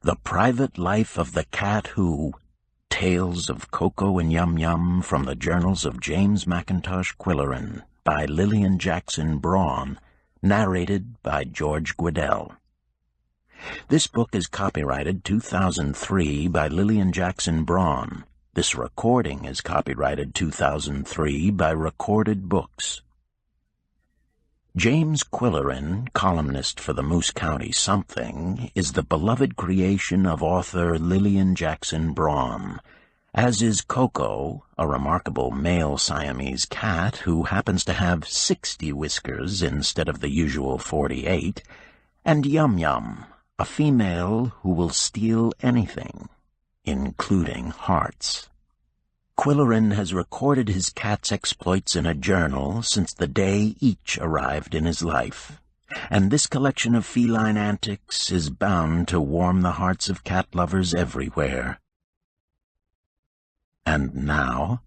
The Private Life of the Cat Who, Tales of Koko and Yum Yum from the Journals of James Mackintosh Qwilleran by Lilian Jackson Braun, narrated by George Guidell. This book is copyrighted 2003 by Lilian Jackson Braun. This recording is copyrighted 2003 by Recorded Books. James Qwilleran, columnist for the Moose County Something, is the beloved creation of author Lilian Jackson Braun, as is Koko, a remarkable male Siamese cat who happens to have 60 whiskers instead of the usual 48, and Yum Yum, a female who will steal anything, including hearts. Qwilleran has recorded his cat's exploits in a journal since the day each arrived in his life, and this collection of feline antics is bound to warm the hearts of cat lovers everywhere. And now,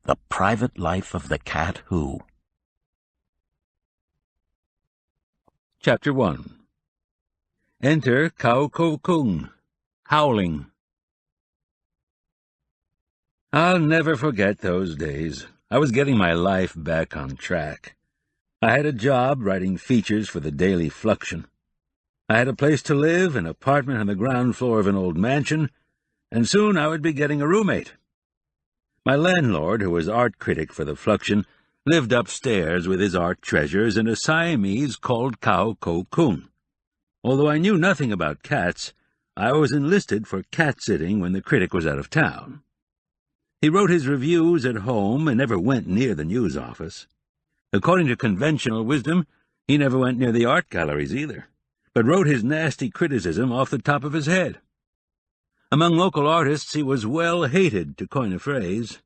The Private Life of the Cat Who. Chapter 1. Enter Koko, howling. I'll never forget those days. I was getting my life back on track. I had a job writing features for the Daily Fluxion. I had a place to live, an apartment on the ground floor of an old mansion, and soon I would be getting a roommate. My landlord, who was art critic for the Fluxion, lived upstairs with his art treasures in a Siamese called Koko. Although I knew nothing about cats, I was enlisted for cat-sitting when the critic was out of town. He wrote his reviews at home and never went near the news office. According to conventional wisdom, he never went near the art galleries either, but wrote his nasty criticism off the top of his head. Among local artists he was well hated, to coin a phrase,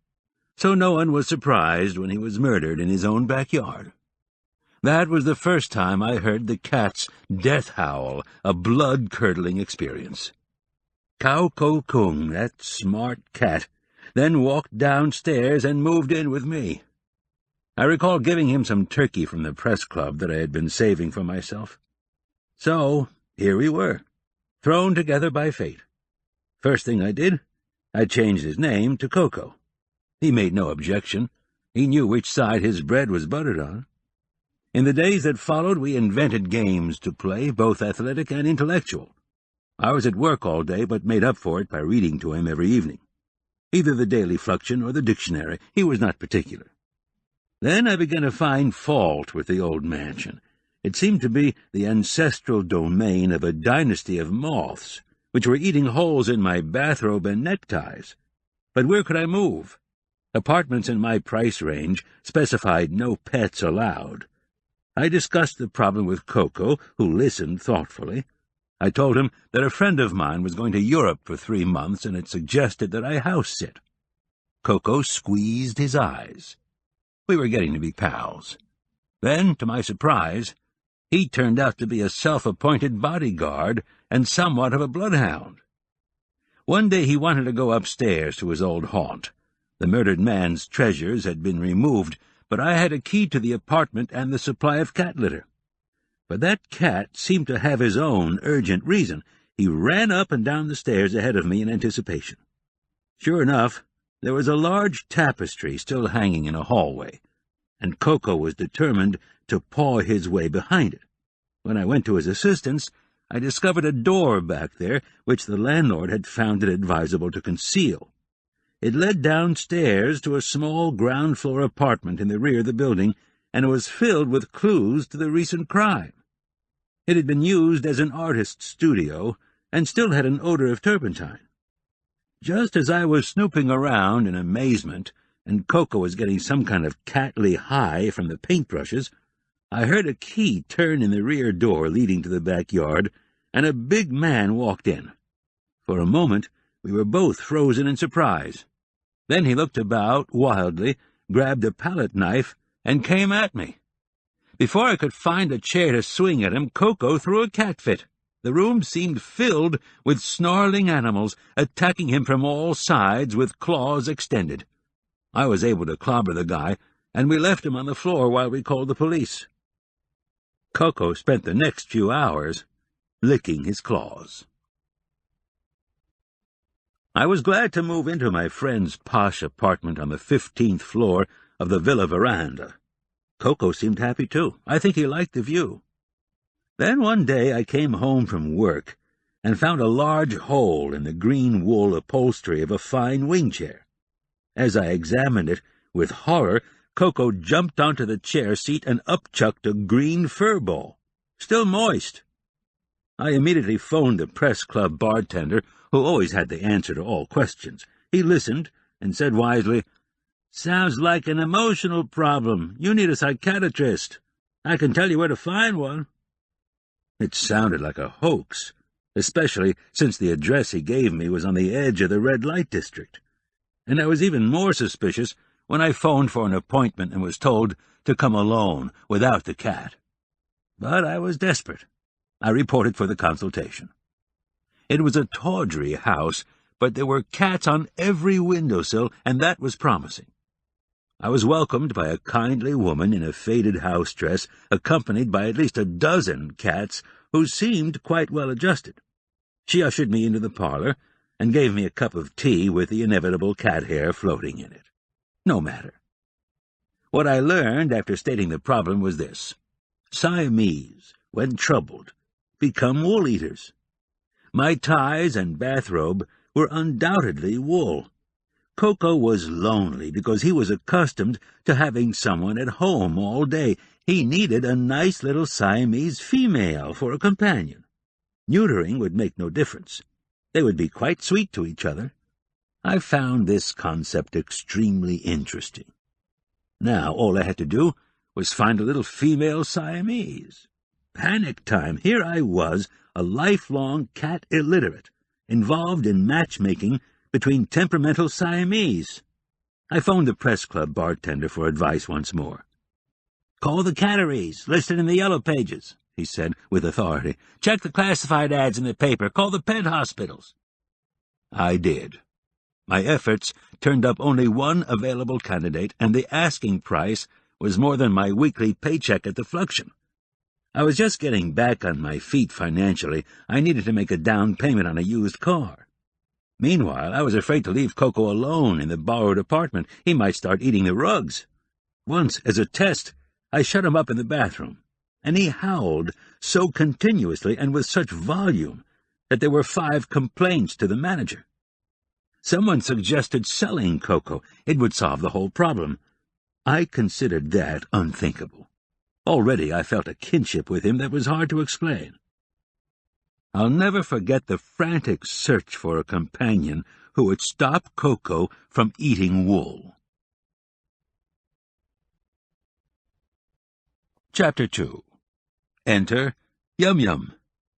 so no one was surprised when he was murdered in his own backyard. That was the first time I heard the cat's death howl, a blood-curdling experience. Koko, that smart cat, then walked downstairs and moved in with me. I recall giving him some turkey from the press club that I had been saving for myself. So, here we were, thrown together by fate. First thing I did, I changed his name to Koko. He made no objection. He knew which side his bread was buttered on. In the days that followed, we invented games to play, both athletic and intellectual. I was at work all day, but made up for it by reading to him every evening. Either the Daily Fluxion or the dictionary. He was not particular. Then I began to find fault with the old mansion. It seemed to be the ancestral domain of a dynasty of moths, which were eating holes in my bathrobe and neckties. But where could I move? Apartments in my price range specified no pets allowed. I discussed the problem with Koko, who listened thoughtfully. I told him that a friend of mine was going to Europe for 3 months and had suggested that I house-sit. Koko squeezed his eyes. We were getting to be pals. Then, to my surprise, he turned out to be a self-appointed bodyguard and somewhat of a bloodhound. One day he wanted to go upstairs to his old haunt. The murdered man's treasures had been removed, but I had a key to the apartment and the supply of cat litter. But that cat seemed to have his own urgent reason. He ran up and down the stairs ahead of me in anticipation. Sure enough, there was a large tapestry still hanging in a hallway, and Koko was determined to paw his way behind it. When I went to his assistance, I discovered a door back there which the landlord had found it advisable to conceal. It led downstairs to a small ground-floor apartment in the rear of the building, and was filled with clues to the recent crime. It had been used as an artist's studio, and still had an odor of turpentine. Just as I was snooping around in amazement, and Koko was getting some kind of catly high from the paintbrushes, I heard a key turn in the rear door leading to the backyard, and a big man walked in. For a moment, we were both frozen in surprise. Then he looked about wildly, grabbed a palette knife, and came at me. Before I could find a chair to swing at him, Koko threw a cat fit. The room seemed filled with snarling animals, attacking him from all sides with claws extended. I was able to clobber the guy, and we left him on the floor while we called the police. Koko spent the next few hours licking his claws. I was glad to move into my friend's posh apartment on the 15th floor of the villa veranda. Koko seemed happy, too. I think he liked the view. Then one day I came home from work and found a large hole in the green wool upholstery of a fine wing chair. As I examined it, with horror, Koko jumped onto the chair seat and upchucked a green fur ball, still moist. I immediately phoned the press club bartender, who always had the answer to all questions. He listened and said wisely, "Sounds like an emotional problem. You need a psychiatrist. I can tell you where to find one." It sounded like a hoax, especially since the address he gave me was on the edge of the red light district. And I was even more suspicious when I phoned for an appointment and was told to come alone without the cat. But I was desperate. I reported for the consultation. It was a tawdry house, but there were cats on every windowsill, and that was promising. I was welcomed by a kindly woman in a faded house dress, accompanied by at least a dozen cats who seemed quite well adjusted. She ushered me into the parlor and gave me a cup of tea with the inevitable cat hair floating in it. No matter. What I learned after stating the problem was this: Siamese, when troubled, become wool-eaters. My ties and bathrobe were undoubtedly wool. Koko was lonely because he was accustomed to having someone at home all day. He needed a nice little Siamese female for a companion. Neutering would make no difference. They would be quite sweet to each other. I found this concept extremely interesting. Now all I had to do was find a little female Siamese. Panic time. Here I was, a lifelong cat illiterate, involved in matchmaking between temperamental Siamese. I phoned the press club bartender for advice once more. "Call the catteries, listed in the yellow pages," he said with authority. "Check the classified ads in the paper. Call the pet hospitals." I did. My efforts turned up only one available candidate, and the asking price was more than my weekly paycheck at the Fluxion. I was just getting back on my feet financially. I needed to make a down payment on a used car. Meanwhile, I was afraid to leave Koko alone in the borrowed apartment. He might start eating the rugs. Once, as a test, I shut him up in the bathroom, and he howled so continuously and with such volume that there were 5 complaints to the manager. Someone suggested selling Koko. It would solve the whole problem. I considered that unthinkable. Already I felt a kinship with him that was hard to explain. I'll never forget the frantic search for a companion who would stop Koko from eating wool. Chapter 2. Enter Yum Yum,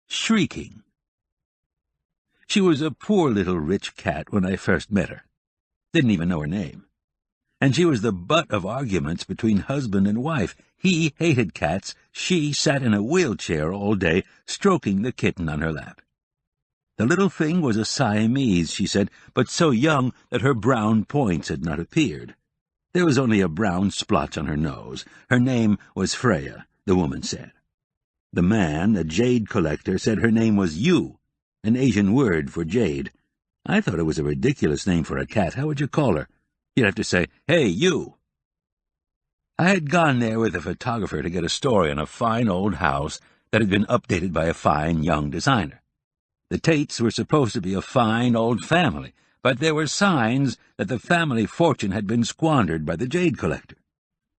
shrieking. She was a poor little rich cat when I first met her. Didn't even know her name. And she was the butt of arguments between husband and wife. He hated cats. She sat in a wheelchair all day, stroking the kitten on her lap. The little thing was a Siamese, she said, but so young that her brown points had not appeared. There was only a brown splotch on her nose. Her name was Freya, the woman said. The man, a jade collector, said her name was Yu, an Asian word for jade. I thought it was a ridiculous name for a cat. How would you call her? You'd have to say, "Hey, you." I had gone there with a photographer to get a story on a fine old house that had been updated by a fine young designer. The Tates were supposed to be a fine old family, but there were signs that the family fortune had been squandered by the jade collector.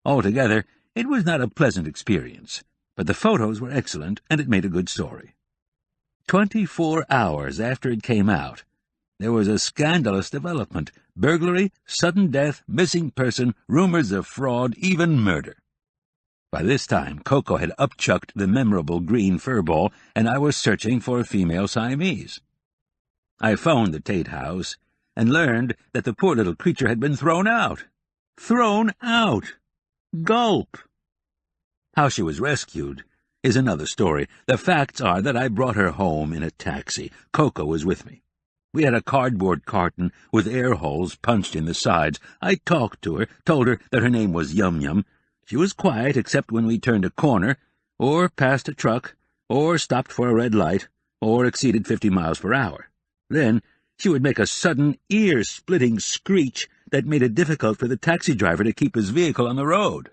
Altogether, it was not a pleasant experience, but the photos were excellent, and it made a good story. 24 hours after it came out, there was a scandalous development: burglary, sudden death, missing person, rumors of fraud, even murder. By this time, Koko had upchucked the memorable green fur ball, and I was searching for a female Siamese. I phoned the Tate house and learned that the poor little creature had been thrown out. Thrown out! Gulp! How she was rescued is another story. The facts are that I brought her home in a taxi. Koko was with me. We had a cardboard carton with air holes punched in the sides. I talked to her, told her that her name was Yum Yum. She was quiet except when we turned a corner, or passed a truck, or stopped for a red light, or exceeded 50 miles per hour. Then she would make a sudden, ear-splitting screech that made it difficult for the taxi driver to keep his vehicle on the road.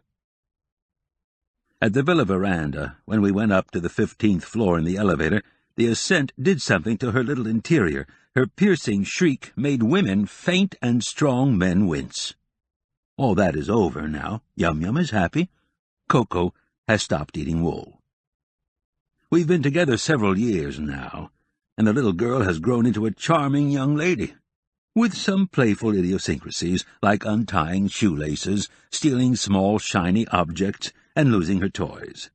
At the villa veranda, when we went up to the 15th floor in the elevator, the ascent did something to her little interior. Her piercing shriek made women faint and strong men wince. All that is over now. Yum Yum is happy. Koko has stopped eating wool. We've been together several years now, and the little girl has grown into a charming young lady, with some playful idiosyncrasies, like untying shoelaces, stealing small shiny objects, and losing her toys.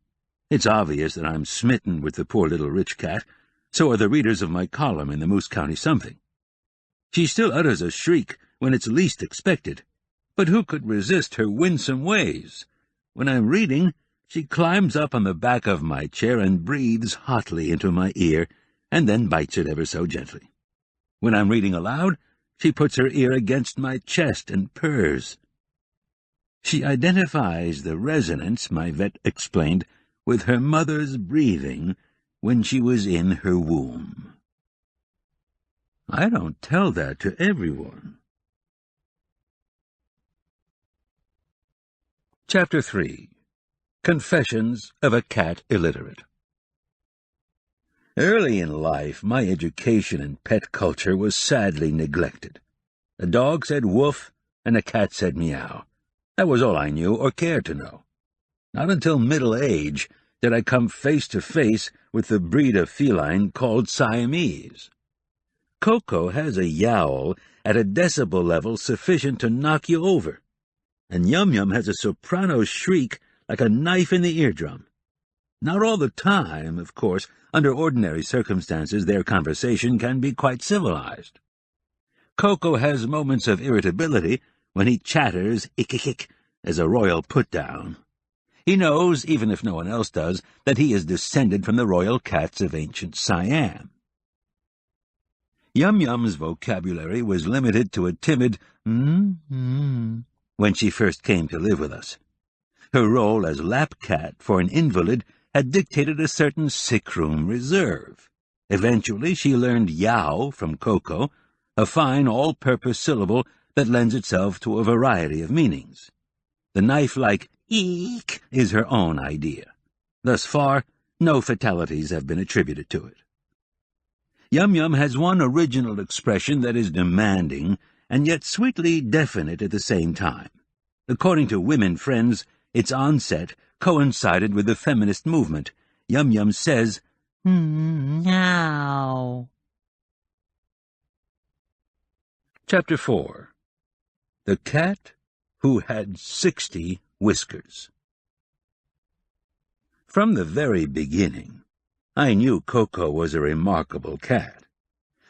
It's obvious that I'm smitten with the poor little rich cat. So are the readers of my column in the Moose County Something. She still utters a shriek when it's least expected, but who could resist her winsome ways? When I'm reading, she climbs up on the back of my chair and breathes hotly into my ear, and then bites it ever so gently. When I'm reading aloud, she puts her ear against my chest and purrs. She identifies the resonance, my vet explained, with her mother's breathing when she was in her womb. I don't tell that to everyone. Chapter 3. Confessions of a Cat Illiterate. Early in life, my education in pet culture was sadly neglected. A dog said woof, and a cat said meow. That was all I knew or cared to know. Not until middle age did I come face to face with the breed of feline called Siamese. Koko has a yowl at a decibel level sufficient to knock you over, and Yum Yum has a soprano shriek like a knife in the eardrum. Not all the time, of course. Under ordinary circumstances, their conversation can be quite civilized. Koko has moments of irritability when he chatters ik-ik-ik as a royal put-down. He knows, even if no one else does, that he is descended from the royal cats of ancient Siam. Yum Yum's vocabulary was limited to a timid when she first came to live with us. Her role as lap cat for an invalid had dictated a certain sick-room reserve. Eventually she learned yow from Koko, a fine all-purpose syllable that lends itself to a variety of meanings. The knife-like eek is her own idea. Thus far, no fatalities have been attributed to it. Yum Yum has one original expression that is demanding and yet sweetly definite at the same time. According to women friends, its onset coincided with the feminist movement. Yum Yum says, meow. Chapter 4. The Cat Who Had 60 Whiskers. From the very beginning, I knew Koko was a remarkable cat,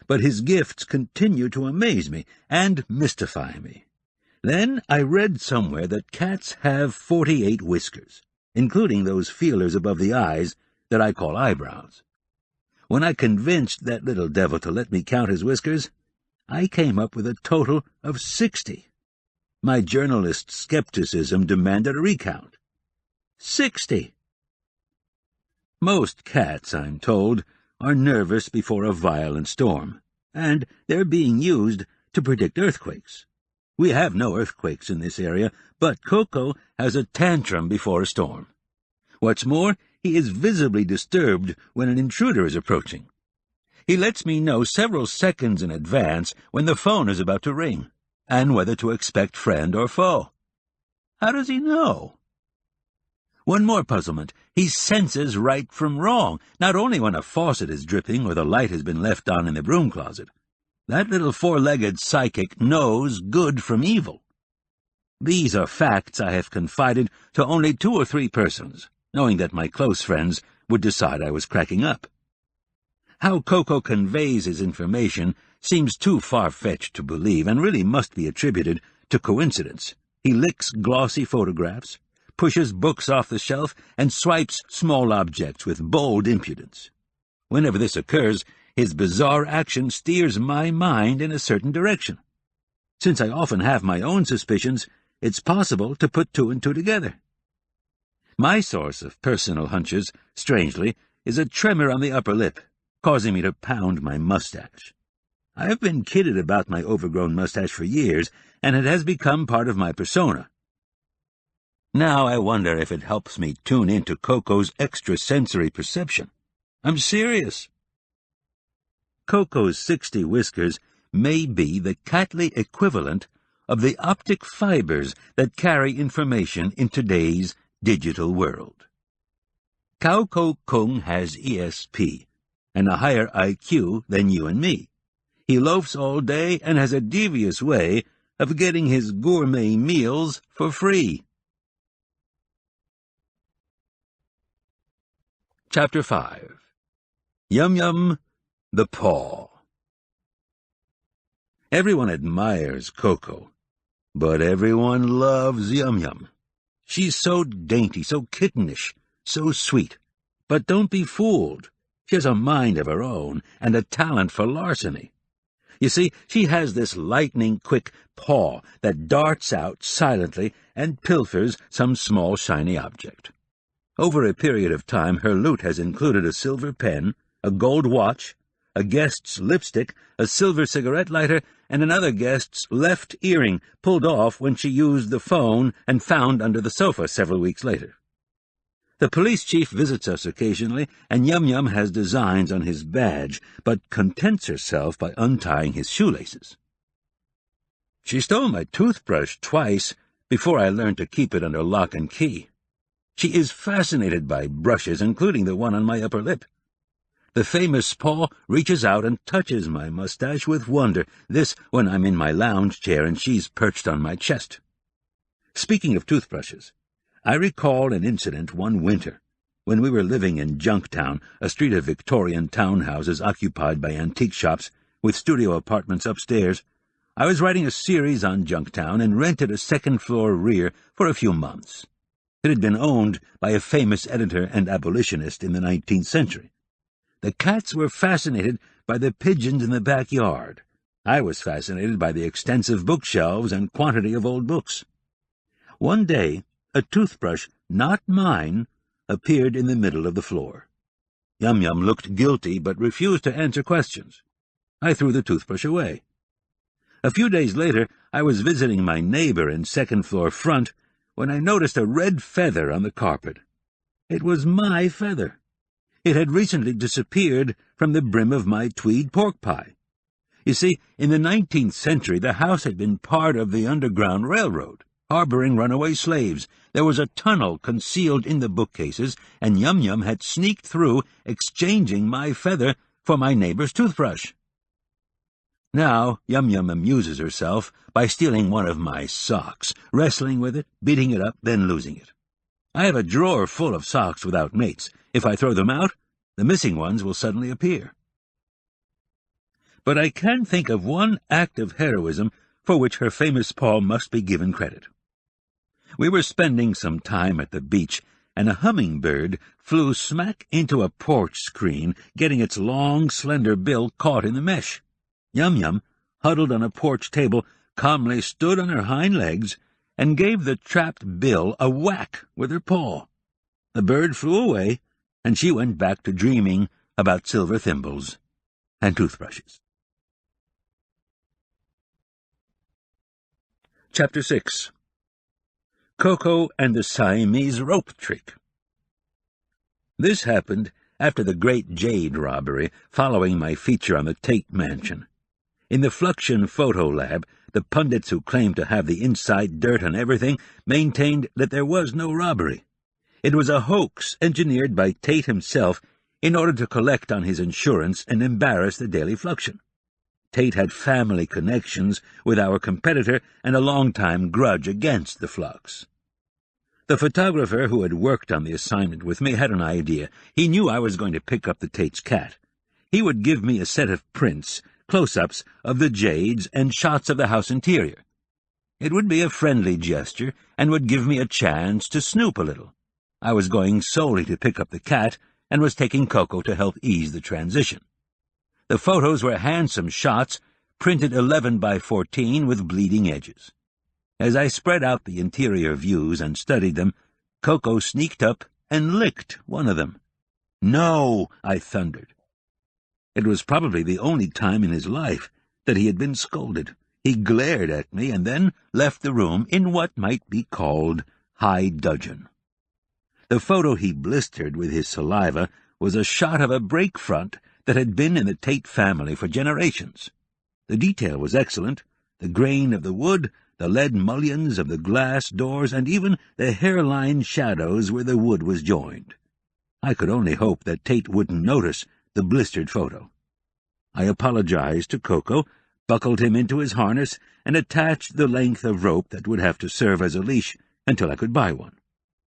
but his gifts continue to amaze me and mystify me. Then I read somewhere that cats have 48 whiskers, including those feelers above the eyes that I call eyebrows. When I convinced that little devil to let me count his whiskers, I came up with a total of 60. My journalist's skepticism demanded a recount. 60! Most cats, I'm told, are nervous before a violent storm, and they're being used to predict earthquakes. We have no earthquakes in this area, but Koko has a tantrum before a storm. What's more, he is visibly disturbed when an intruder is approaching. He lets me know several seconds in advance when the phone is about to ring, and whether to expect friend or foe. How does he know? One more puzzlement. He senses right from wrong, not only when a faucet is dripping or the light has been left on in the broom closet. That little four-legged psychic knows good from evil. These are facts I have confided to only 2 or 3 persons, knowing that my close friends would decide I was cracking up. How Koko conveys his information seems too far-fetched to believe and really must be attributed to coincidence. He licks glossy photographs, pushes books off the shelf, and swipes small objects with bold impudence. Whenever this occurs, his bizarre action steers my mind in a certain direction. Since I often have my own suspicions, it's possible to put 2 and 2 together. My source of personal hunches, strangely, is a tremor on the upper lip, causing me to pound my mustache. I've been kidded about my overgrown mustache for years, and it has become part of my persona. Now I wonder if it helps me tune into Koko's extrasensory perception. I'm serious. Koko's 60 whiskers may be the catly equivalent of the optic fibers that carry information in today's digital world. Koko Kung has ESP, and a higher IQ than you and me. He loafs all day and has a devious way of getting his gourmet meals for free. Chapter 5. Yum Yum, the Paw. Everyone admires Koko, but everyone loves Yum Yum. She's so dainty, so kittenish, so sweet. But don't be fooled. She has a mind of her own and a talent for larceny. You see, she has this lightning-quick paw that darts out silently and pilfers some small shiny object. Over a period of time, her loot has included a silver pen, a gold watch, a guest's lipstick, a silver cigarette lighter, and another guest's left earring pulled off when she used the phone and found under the sofa several weeks later. The police chief visits us occasionally, and Yum Yum has designs on his badge, but contents herself by untying his shoelaces. She stole my toothbrush twice before I learned to keep it under lock and key. She is fascinated by brushes, including the one on my upper lip. The famous paw reaches out and touches my mustache with wonder, this when I'm in my lounge chair and she's perched on my chest. Speaking of toothbrushes, I recall an incident one winter, when we were living in Junktown, a street of Victorian townhouses occupied by antique shops, with studio apartments upstairs. I was writing a series on Junktown and rented a second-floor rear for a few months. It had been owned by a famous editor and abolitionist in the 19th century. The cats were fascinated by the pigeons in the backyard. I was fascinated by the extensive bookshelves and quantity of old books. One day, a toothbrush, not mine, appeared in the middle of the floor. Yum Yum looked guilty but refused to answer questions. I threw the toothbrush away. A few days later, I was visiting my neighbor in second-floor front when I noticed a red feather on the carpet. It was my feather. It had recently disappeared from the brim of my tweed pork pie. You see, in the 19th century, the house had been part of the Underground Railroad, harboring runaway slaves. There was a tunnel concealed in the bookcases, and Yum Yum had sneaked through, exchanging my feather for my neighbor's toothbrush. Now Yum Yum amuses herself by stealing one of my socks, wrestling with it, beating it up, then losing it. I have a drawer full of socks without mates. If I throw them out, the missing ones will suddenly appear. But I can think of one act of heroism for which her famous paw must be given credit. We were spending some time at the beach, and a hummingbird flew smack into a porch screen, getting its long, slender bill caught in the mesh. Yum Yum, huddled on a porch table, calmly stood on her hind legs and gave the trapped bill a whack with her paw. The bird flew away, and she went back to dreaming about silver thimbles and toothbrushes. Chapter 6. Koko and the Siamese Rope Trick. This happened after the great jade robbery, following my feature on the Tate Mansion. In the Fluxion Photo Lab, the pundits who claimed to have the inside dirt on everything maintained that there was no robbery. It was a hoax engineered by Tate himself in order to collect on his insurance and embarrass the Daily Fluxion. Tate had family connections with our competitor and a long-time grudge against the Flux. The photographer who had worked on the assignment with me had an idea. He knew I was going to pick up the Tate's cat. He would give me a set of prints, close-ups of the jades and shots of the house interior. It would be a friendly gesture and would give me a chance to snoop a little. I was going solely to pick up the cat and was taking Koko to help ease the transition. The photos were handsome shots, printed 11 by 14 with bleeding edges. As I spread out the interior views and studied them, Koko sneaked up and licked one of them. "No!" I thundered. It was probably the only time in his life that he had been scolded. He glared at me and then left the room in what might be called high dudgeon. The photo he blistered with his saliva was a shot of a brake front that had been in the Tate family for generations. The detail was excellent, the grain of the wood, the lead mullions of the glass doors, and even the hairline shadows where the wood was joined. I could only hope that Tate wouldn't notice the blistered photo. I apologized to Koko, buckled him into his harness, and attached the length of rope that would have to serve as a leash until I could buy one.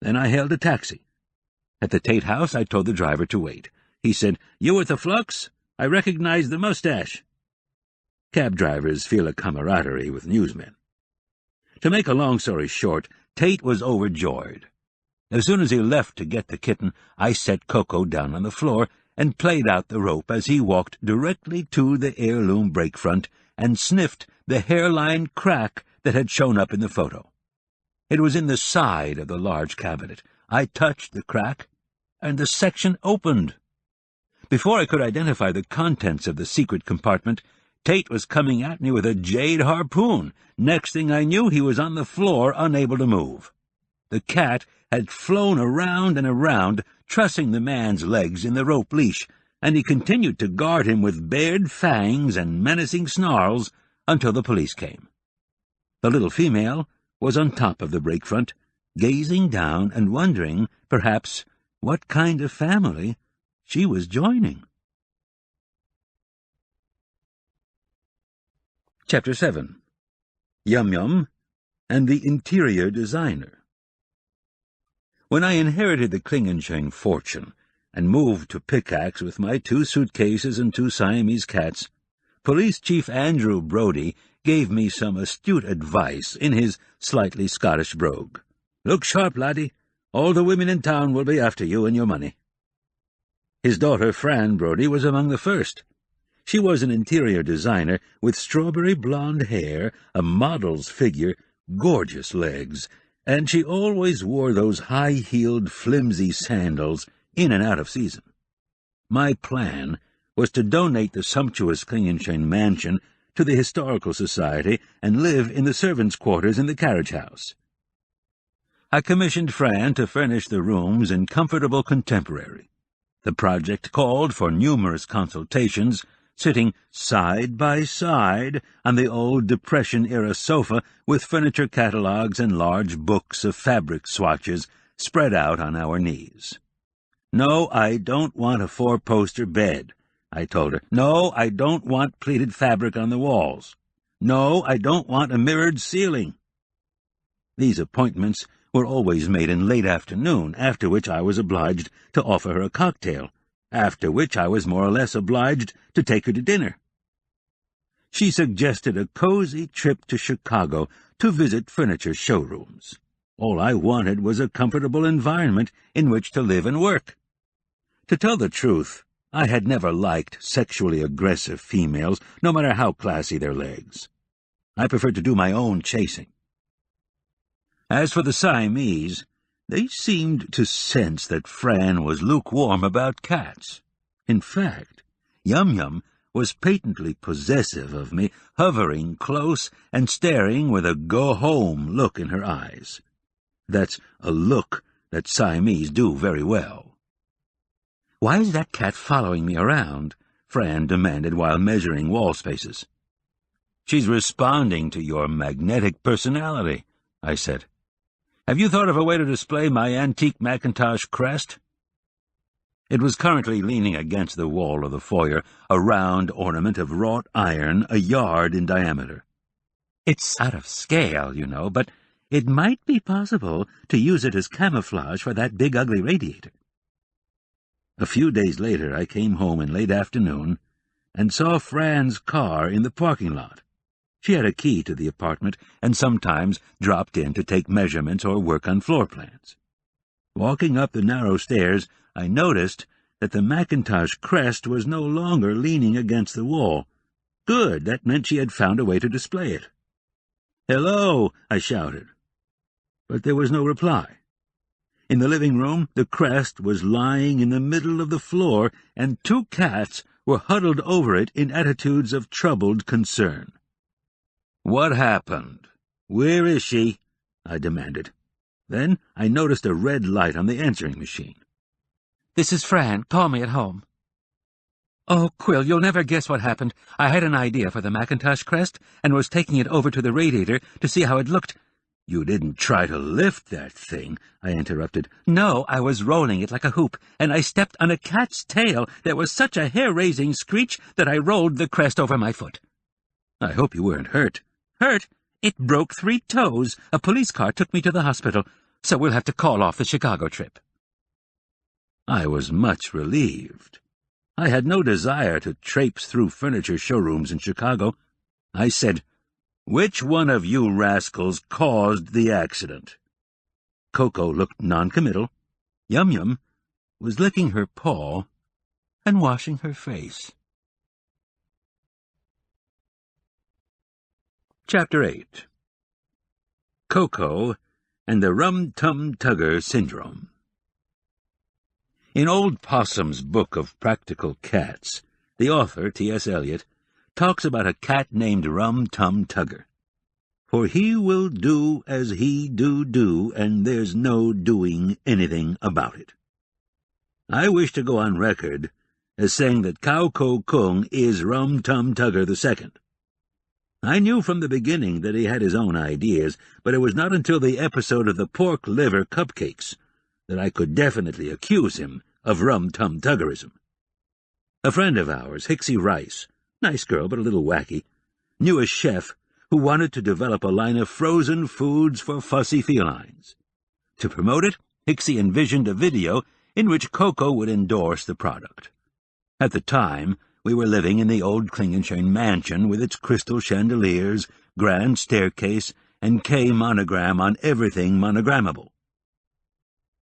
Then I hailed a taxi. At the Tate house, I told the driver to wait. He said, "You with the flux? I recognize the mustache." Cab drivers feel a camaraderie with newsmen. To make a long story short, Tate was overjoyed. As soon as he left to get the kitten, I set Koko down on the floor and played out the rope as he walked directly to the heirloom brake front and sniffed the hairline crack that had shown up in the photo. It was in the side of the large cabinet. I touched the crack, and the section opened. Before I could identify the contents of the secret compartment, Tate was coming at me with a jade harpoon. Next thing I knew, he was on the floor, unable to move. The cat had flown around and around, trussing the man's legs in the rope leash, and he continued to guard him with bared fangs and menacing snarls until the police came. The little female was on top of the brake front, gazing down and wondering, perhaps, what kind of family she was joining. Chapter 7. Yum Yum and the Interior Designer. When I inherited the Klingenschein fortune and moved to Pickaxe with my 2 suitcases and 2 Siamese cats, Police Chief Andrew Brodie gave me some astute advice in his slightly Scottish brogue. "Look sharp, laddie. All the women in town will be after you and your money." His daughter, Fran Brodie, was among the first. She was an interior designer with strawberry blonde hair, a model's figure, gorgeous legs, and she always wore those high-heeled, flimsy sandals in and out of season. My plan was to donate the sumptuous Klingenschein mansion to the Historical Society and live in the servants' quarters in the carriage house. I commissioned Fran to furnish the rooms in comfortable contemporary. The project called for numerous consultations, sitting side by side on the old Depression-era sofa with furniture catalogues and large books of fabric swatches spread out on our knees. "No, I don't want a 4-poster bed," I told her. "No, I don't want pleated fabric on the walls. No, I don't want a mirrored ceiling." These appointments were always made in late afternoon, after which I was obliged to offer her a cocktail, after which I was more or less obliged to take her to dinner. She suggested a cozy trip to Chicago to visit furniture showrooms. All I wanted was a comfortable environment in which to live and work. To tell the truth, I had never liked sexually aggressive females, no matter how classy their legs. I preferred to do my own chasing. As for the Siamese, they seemed to sense that Fran was lukewarm about cats. In fact, Yum Yum was patently possessive of me, hovering close and staring with a go-home look in her eyes. That's a look that Siamese do very well. "Why is that cat following me around?" Fran demanded while measuring wall spaces. "She's responding to your magnetic personality," I said. "Have you thought of a way to display my antique Macintosh crest?" It was currently leaning against the wall of the foyer, a round ornament of wrought iron 1 yard in diameter. "It's out of scale, you know, but it might be possible to use it as camouflage for that big ugly radiator." A few days later I came home in late afternoon and saw Fran's car in the parking lot. She had a key to the apartment and sometimes dropped in to take measurements or work on floor plans. Walking up the narrow stairs, I noticed that the Macintosh crest was no longer leaning against the wall. Good, that meant she had found a way to display it. "Hello," I shouted. But there was no reply. In the living room, the crest was lying in the middle of the floor, and 2 cats were huddled over it in attitudes of troubled concern. "What happened? Where is she?" I demanded. Then I noticed a red light on the answering machine. "This is Fran. Call me at home." "Oh, Quill, you'll never guess what happened. I had an idea for the Macintosh crest and was taking it over to the radiator to see how it looked." "You didn't try to lift that thing," I interrupted. "No, I was rolling it like a hoop, and I stepped on a cat's tail. There was such a hair-raising screech that I rolled the crest over my foot." "I hope you weren't hurt." "Hurt? It broke 3 toes. A police car took me to the hospital, so we'll have to call off the Chicago trip." I was much relieved. I had no desire to traipse through furniture showrooms in Chicago. I said, "Which one of you rascals caused the accident?" Koko looked noncommittal. Yum Yum was licking her paw and washing her face. Chapter 8. Koko and the Rum-Tum-Tugger Syndrome. In Old Possum's Book of Practical Cats, the author, T.S. Eliot, talks about a cat named Rum-Tum-Tugger. "For he will do as he do, and there's no doing anything about it." I wish to go on record as saying that Kau-Ko-Kung is Rum-Tum-Tugger II. I knew from the beginning that he had his own ideas, but it was not until the episode of the pork liver cupcakes that I could definitely accuse him of Rum-Tum-Tuggerism. A friend of ours, Hicksy Rice, nice girl but a little wacky, knew a chef who wanted to develop a line of frozen foods for fussy felines. To promote it, Hicksy envisioned a video in which Koko would endorse the product. At the time, we were living in the old Klingenschein mansion with its crystal chandeliers, grand staircase, and K monogram on everything monogrammable.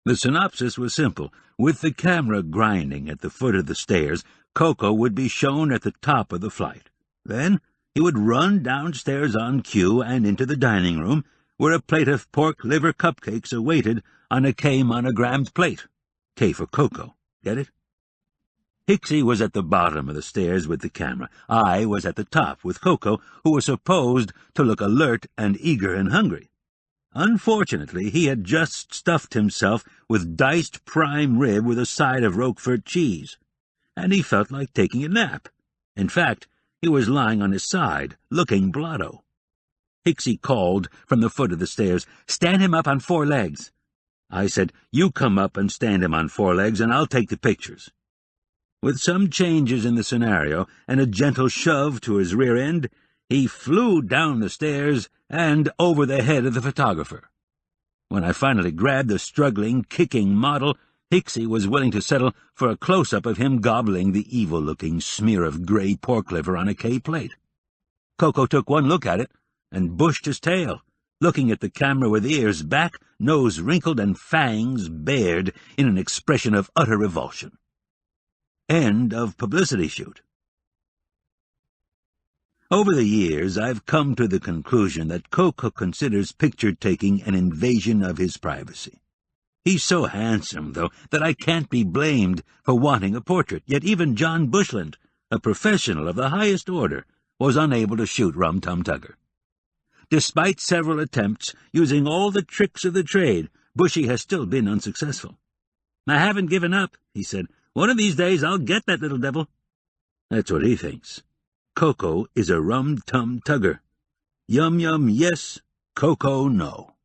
The synopsis was simple. With the camera grinding at the foot of the stairs, Koko would be shown at the top of the flight. Then he would run downstairs on cue and into the dining room, where a plate of pork liver cupcakes awaited on a K monogrammed plate. K for Koko. Get it? Hicksy was at the bottom of the stairs with the camera. I was at the top with Koko, who was supposed to look alert and eager and hungry. Unfortunately, he had just stuffed himself with diced prime rib with a side of Roquefort cheese, and he felt like taking a nap. In fact, he was lying on his side, looking blotto. Hicksy called from the foot of the stairs, "Stand him up on 4 legs." I said, "You come up and stand him on 4 legs, and I'll take the pictures." With some changes in the scenario and a gentle shove to his rear end, he flew down the stairs and over the head of the photographer. When I finally grabbed the struggling, kicking model, Hicksy was willing to settle for a close-up of him gobbling the evil-looking smear of gray pork liver on a K plate. Koko took one look at it and bushed his tail, looking at the camera with ears back, nose wrinkled, and fangs bared in an expression of utter revulsion. End of publicity shoot. Over the years, I've come to the conclusion that Koko considers picture-taking an invasion of his privacy. He's so handsome, though, that I can't be blamed for wanting a portrait, yet even John Bushland, a professional of the highest order, was unable to shoot Rum-Tum-Tugger. Despite several attempts, using all the tricks of the trade, Bushy has still been unsuccessful. "I haven't given up," he said. "One of these days I'll get that little devil." That's what he thinks. Koko is a Rum-Tum-Tugger. Yum Yum, yes. Koko, no.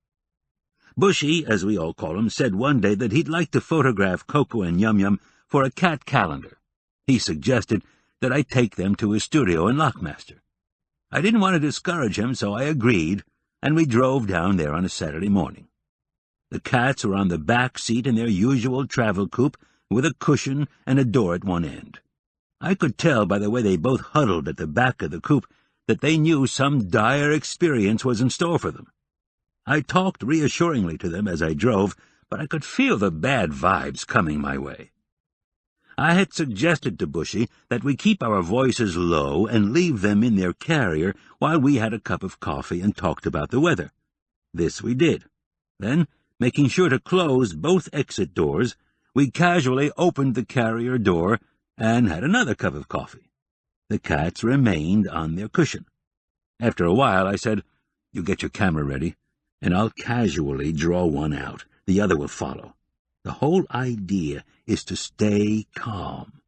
Bushy, as we all call him, said one day that he'd like to photograph Koko and Yum Yum for a cat calendar. He suggested that I take them to his studio in Lockmaster. I didn't want to discourage him, so I agreed, and we drove down there on a Saturday morning. The cats were on the back seat in their usual travel coupe, with a cushion and a door at one end. I could tell by the way they both huddled at the back of the coupe that they knew some dire experience was in store for them. I talked reassuringly to them as I drove, but I could feel the bad vibes coming my way. I had suggested to Bushy that we keep our voices low and leave them in their carrier while we had a cup of coffee and talked about the weather. This we did. Then, making sure to close both exit doors, we casually opened the carrier door and had another cup of coffee. The cats remained on their cushion. After a while, I said, "You get your camera ready, and I'll casually draw one out. The other will follow. The whole idea is to stay calm."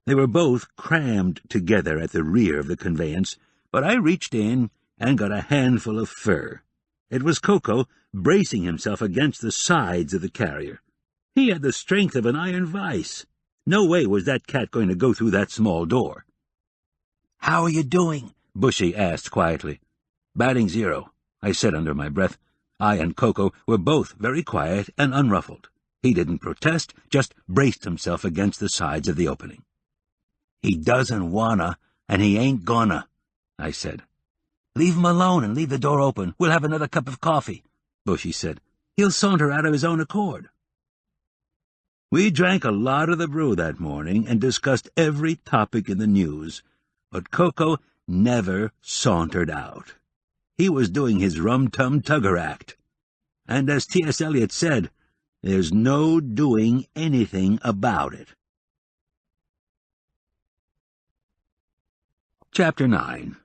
They were both crammed together at the rear of the conveyance, but I reached in and got a handful of fur. It was Koko bracing himself against the sides of the carrier. He had the strength of an iron vise. No way was that cat going to go through that small door. "How are you doing?" Bushy asked quietly. "Batting 0, I said under my breath. I and Koko were both very quiet and unruffled. He didn't protest, just braced himself against the sides of the opening. "He doesn't wanna, and he ain't gonna," I said. "Leave him alone and leave the door open. We'll have another cup of coffee," Bushy said. "He'll saunter out of his own accord." We drank a lot of the brew that morning and discussed every topic in the news, but Koko never sauntered out. He was doing his rum-tum Tugger act. And as T.S. Eliot said, there's no doing anything about it. Chapter 9.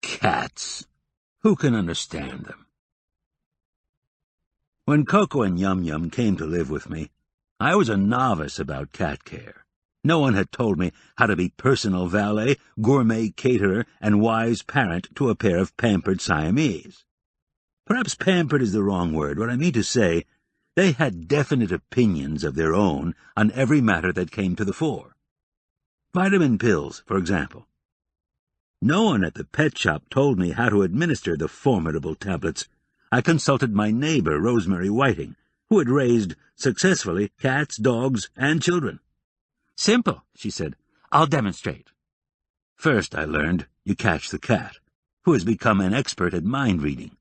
Cats. Who can understand them? When Koko and Yum Yum came to live with me, I was a novice about cat care. No one had told me how to be personal valet, gourmet caterer, and wise parent to a pair of pampered Siamese. Perhaps pampered is the wrong word. What I mean to say, they had definite opinions of their own on every matter that came to the fore. Vitamin pills, for example. No one at the pet shop told me how to administer the formidable tablets. I consulted my neighbor, Rosemary Whiting, who had raised, successfully, cats, dogs, and children. "Simple," she said. "I'll demonstrate." First, I learned, you catch the cat, who has become an expert at mind-reading.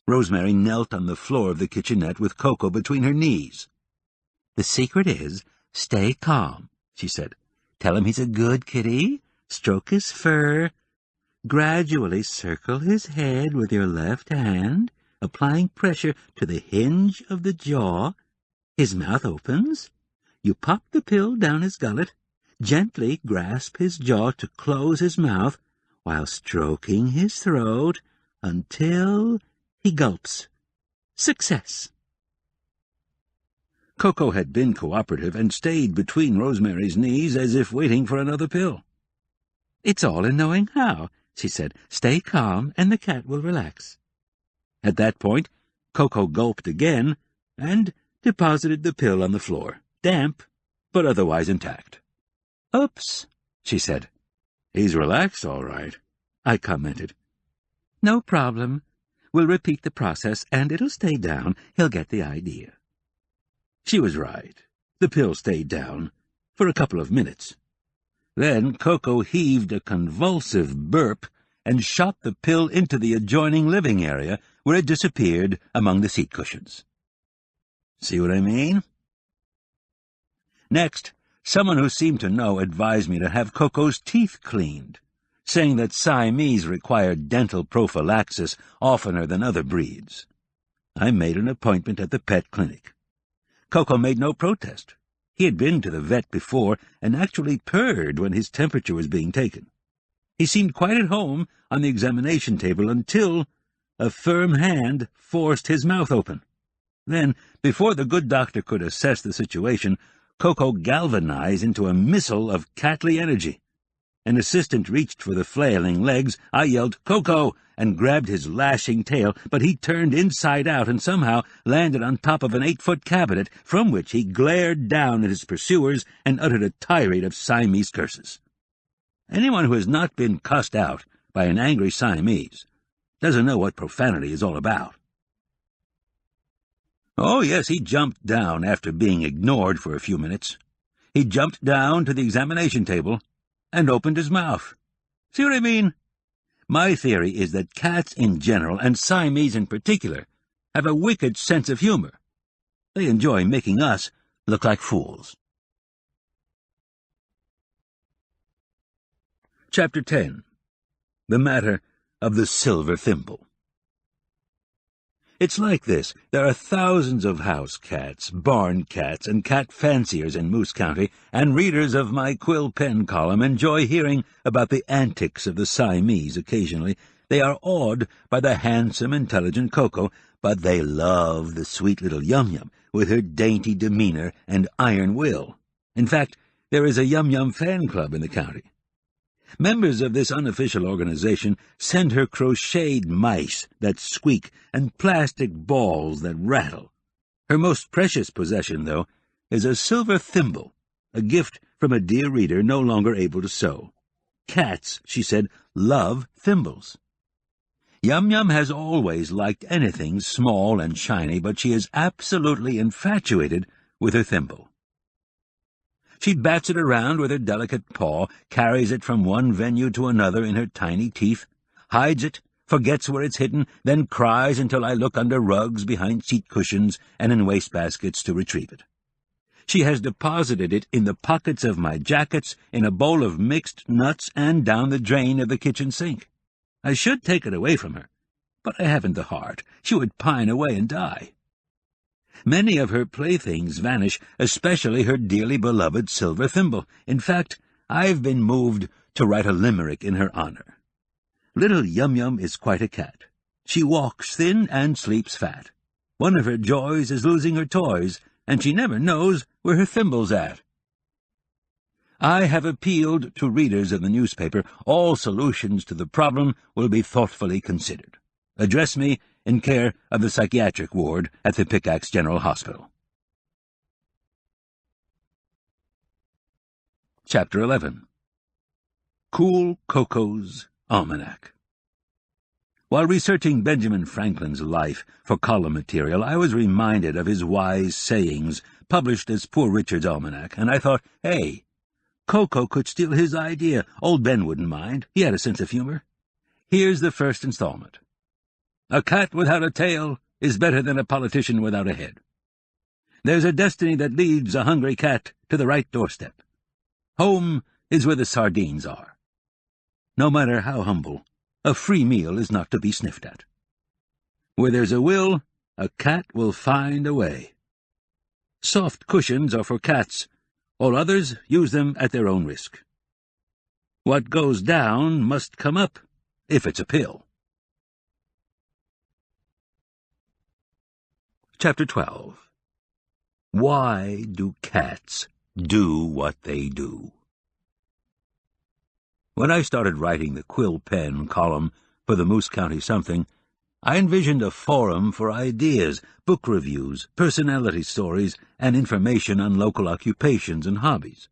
Rosemary knelt on the floor of the kitchenette with Koko between her knees. "The secret is, stay calm," she said. "Tell him he's a good kitty. Stroke his fur. Gradually circle his head with your left hand, applying pressure to the hinge of the jaw. His mouth opens. You pop the pill down his gullet, gently grasp his jaw to close his mouth, while stroking his throat until he gulps. Success." Koko had been cooperative and stayed between Rosemary's knees as if waiting for another pill. "It's all in knowing how," she said. "Stay calm, and the cat will relax." At that point, Koko gulped again and deposited the pill on the floor, damp, but otherwise intact. "Oops," she said. "He's relaxed, all right," I commented. "No problem. We'll repeat the process, and it'll stay down. He'll get the idea." She was right. The pill stayed down for a couple of minutes. Then Koko heaved a convulsive burp and shot the pill into the adjoining living area, where it disappeared among the seat cushions. See what I mean? Next, someone who seemed to know advised me to have Koko's teeth cleaned, saying that Siamese required dental prophylaxis oftener than other breeds. I made an appointment at the pet clinic. Koko made no protest. He had been to the vet before and actually purred when his temperature was being taken. He seemed quite at home on the examination table until a firm hand forced his mouth open. Then, before the good doctor could assess the situation, Koko galvanized into a missile of catly energy. An assistant reached for the flailing legs. I yelled, "Koko!" and grabbed his lashing tail, but he turned inside out and somehow landed on top of an 8-foot cabinet, from which he glared down at his pursuers and uttered a tirade of Siamese curses. Anyone who has not been cussed out by an angry Siamese doesn't know what profanity is all about. Oh, yes, he jumped down after being ignored for a few minutes. He jumped down to the examination table and opened his mouth. See what I mean? My theory is that cats in general, and Siamese in particular, have a wicked sense of humor. They enjoy making us look like fools. Chapter 10. The Matter of the Silver Thimble. It's like this. There are thousands of house cats, barn cats, and cat fanciers in Moose County, and readers of my quill pen column enjoy hearing about the antics of the Siamese occasionally. They are awed by the handsome, intelligent Koko, but they love the sweet little Yum Yum, with her dainty demeanor and iron will. In fact, there is a Yum Yum fan club in the county. Members of this unofficial organization send her crocheted mice that squeak and plastic balls that rattle. Her most precious possession, though, is a silver thimble, a gift from a dear reader no longer able to sew. Cats, she said, love thimbles. Yum Yum has always liked anything small and shiny, but she is absolutely infatuated with her thimble. She bats it around with her delicate paw, carries it from one venue to another in her tiny teeth, hides it, forgets where it's hidden, then cries until I look under rugs, behind seat cushions, and in wastebaskets to retrieve it. She has deposited it in the pockets of my jackets, in a bowl of mixed nuts, and down the drain of the kitchen sink. I should take it away from her, but I haven't the heart. She would pine away and die. Many of her playthings vanish, especially her dearly beloved silver thimble. In fact, I've been moved to write a limerick in her honor. Little Yum Yum is quite a cat. She walks thin and sleeps fat. One of her joys is losing her toys, and she never knows where her thimble's at. I have appealed to readers of the newspaper. All solutions to the problem will be thoughtfully considered. Address me in care of the psychiatric ward at the Pickaxe General Hospital. Chapter 11. Cool Koko's Almanac. While researching Benjamin Franklin's life for column material, I was reminded of his wise sayings published as Poor Richard's Almanac, and I thought, hey, Koko could steal his idea. Old Ben wouldn't mind. He had a sense of humor. Here's the first installment. A cat without a tail is better than a politician without a head. There's a destiny that leads a hungry cat to the right doorstep. Home is where the sardines are. No matter how humble, a free meal is not to be sniffed at. Where there's a will, a cat will find a way. Soft cushions are for cats. All others use them at their own risk. What goes down must come up, if it's a pill. Chapter 12. Why do cats do what they do? When I started writing the quill pen column for the Moose County Something, I envisioned a forum for ideas, book reviews, personality stories, and information on local occupations and hobbies.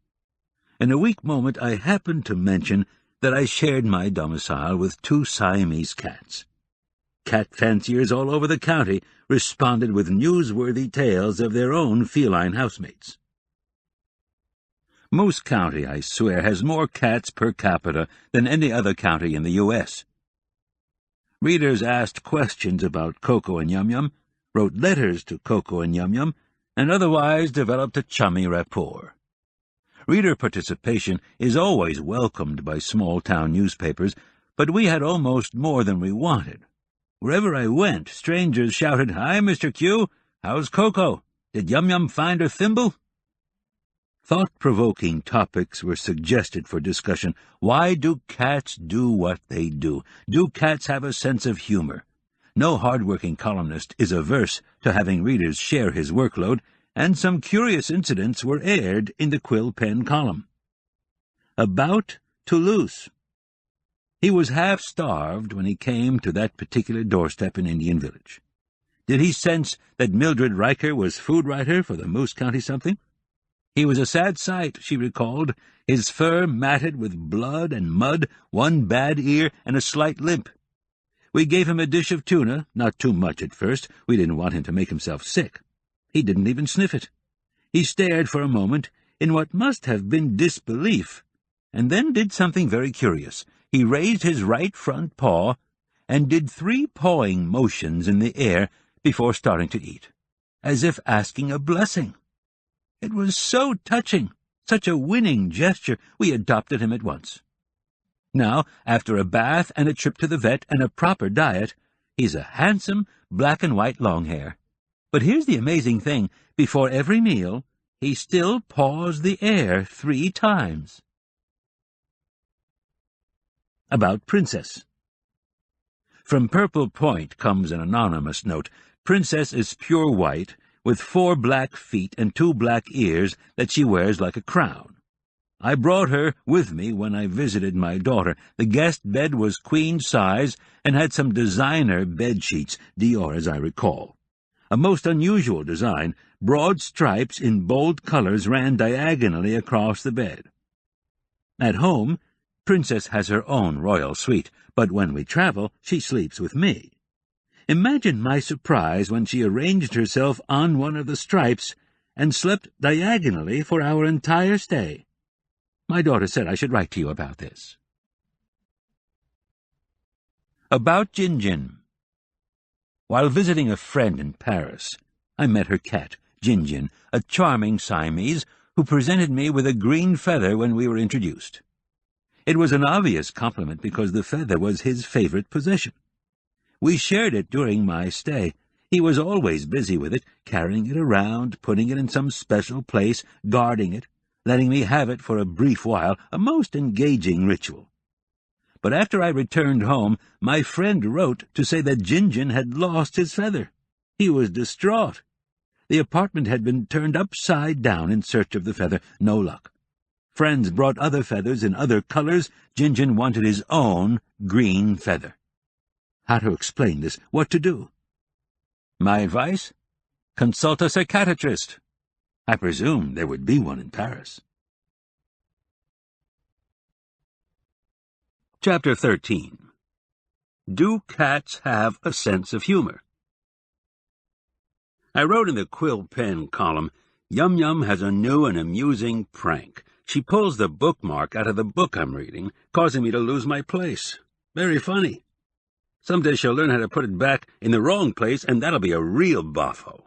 In a weak moment I happened to mention that I shared my domicile with 2 Siamese cats. Cat fanciers all over the county responded with newsworthy tales of their own feline housemates. Moose County, I swear, has more cats per capita than any other county in the U.S. Readers asked questions about Koko and Yum Yum, wrote letters to Koko and Yum Yum, and otherwise developed a chummy rapport. Reader participation is always welcomed by small-town newspapers, but we had almost more than we wanted. Wherever I went, strangers shouted, "Hi, Mr. Q. How's Koko? Did Yum Yum find her thimble?" Thought-provoking topics were suggested for discussion. Why do cats do what they do? Do cats have a sense of humor? No hard-working columnist is averse to having readers share his workload, and some curious incidents were aired in the quill pen column. About Toulouse. He was half-starved when he came to that particular doorstep in Indian Village. Did he sense that Mildred Riker was food writer for the Moose County Something? He was a sad sight, she recalled, his fur matted with blood and mud, one bad ear, and a slight limp. We gave him a dish of tuna, not too much at first. We didn't want him to make himself sick. He didn't even sniff it. He stared for a moment in what must have been disbelief, and then did something very curious. He raised his right front paw and did 3 pawing motions in the air before starting to eat, as if asking a blessing. It was so touching, such a winning gesture, we adopted him at once. Now, after a bath and a trip to the vet and a proper diet, He's a handsome, black and white longhair. But here's the amazing thing. Before every meal, he still paws the air 3 times. About Princess. From Purple Point comes an anonymous note. Princess is pure white, with 4 black feet and 2 black ears that she wears like a crown. I brought her with me when I visited my daughter. The guest bed was queen size and had some designer bed sheets, Dior as I recall. A most unusual design. Broad stripes in bold colors ran diagonally across the bed. At home, Princess has her own royal suite, but when we travel, she sleeps with me. Imagine my surprise when she arranged herself on one of the stripes and slept diagonally for our entire stay. My daughter said I should write to you about this. About Jinjin. While visiting a friend in Paris, I met her cat, Jinjin, a charming Siamese, who presented me with a green feather when we were introduced. It was an obvious compliment because the feather was his favorite possession. We shared it during my stay. He was always busy with it, carrying it around, putting it in some special place, guarding it, letting me have it for a brief while, a most engaging ritual. But after I returned home, my friend wrote to say that Jinjin had lost his feather. He was distraught. The apartment had been turned upside down in search of the feather. No luck. Friends brought other feathers in other colors. Jinjin wanted his own green feather. How to explain this? What to do? My advice? Consult a psychiatrist. I presume there would be one in Paris. Chapter 13. Do Cats Have a Sense of Humor? I wrote in the quill pen column, Yum Yum has a new and amusing prank. She pulls the bookmark out of the book I'm reading, causing me to lose my place. Very funny. Someday she'll learn how to put it back in the wrong place, and that'll be a real boffo.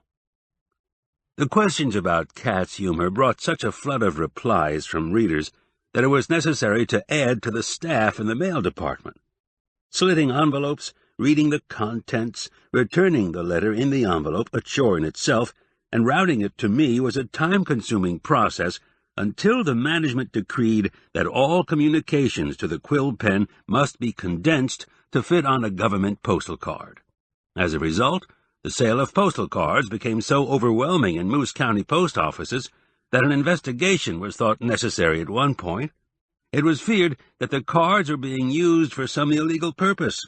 The questions about cats' humor brought such a flood of replies from readers that it was necessary to add to the staff in the mail department. Slitting envelopes, reading the contents, returning the letter in the envelope, a chore in itself, and routing it to me was a time-consuming process until the management decreed that all communications to the quill pen must be condensed to fit on a government postal card. As a result, the sale of postal cards became so overwhelming in Moose County post offices that an investigation was thought necessary at one point. It was feared that the cards were being used for some illegal purpose.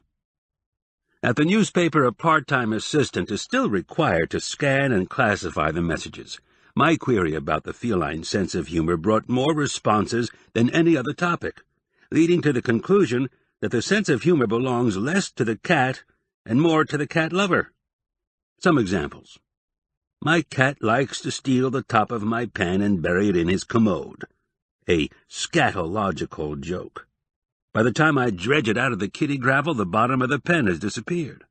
At the newspaper, a part-time assistant is still required to scan and classify the messages. My query about the feline sense of humor brought more responses than any other topic, leading to the conclusion that the sense of humor belongs less to the cat and more to the cat lover. Some examples. My cat likes to steal the top of my pen and bury it in his commode. A scatological joke. By the time I dredge it out of the kitty gravel, the bottom of the pen has disappeared.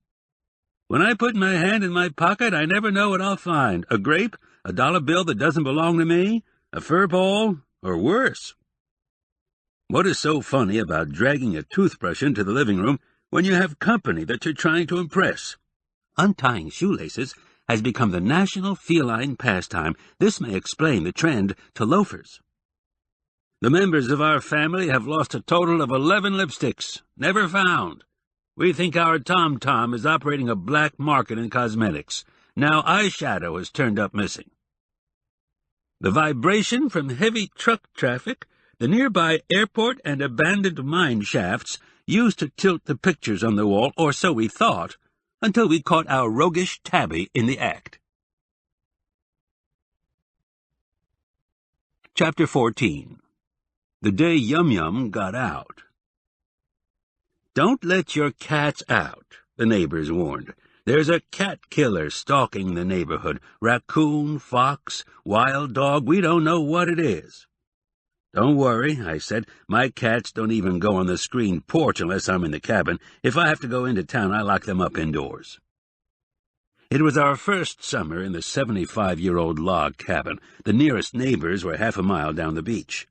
When I put my hand in my pocket, I never know what I'll find. A grape, a dollar bill that doesn't belong to me, a fur ball, or worse. What is so funny about dragging a toothbrush into the living room when you have company that you're trying to impress? Untying shoelaces has become the national feline pastime. This may explain the trend to loafers. The members of our family have lost a total of 11 lipsticks, never found. We think our Tom-Tom is operating a black market in cosmetics. Now eyeshadow is turned up missing. The vibration from heavy truck traffic, the nearby airport and abandoned mine shafts used to tilt the pictures on the wall, or so we thought, until we caught our roguish tabby in the act. Chapter 14. The Day Yum Yum Got Out. Don't let your cats out, the neighbors warned. There's a cat killer stalking the neighborhood. Raccoon, fox, wild dog, we don't know what it is. Don't worry, I said. My cats don't even go on the screened porch unless I'm in the cabin. If I have to go into town, I lock them up indoors. It was our first summer in the 75-year-old log cabin. The nearest neighbors were half a mile down the beach.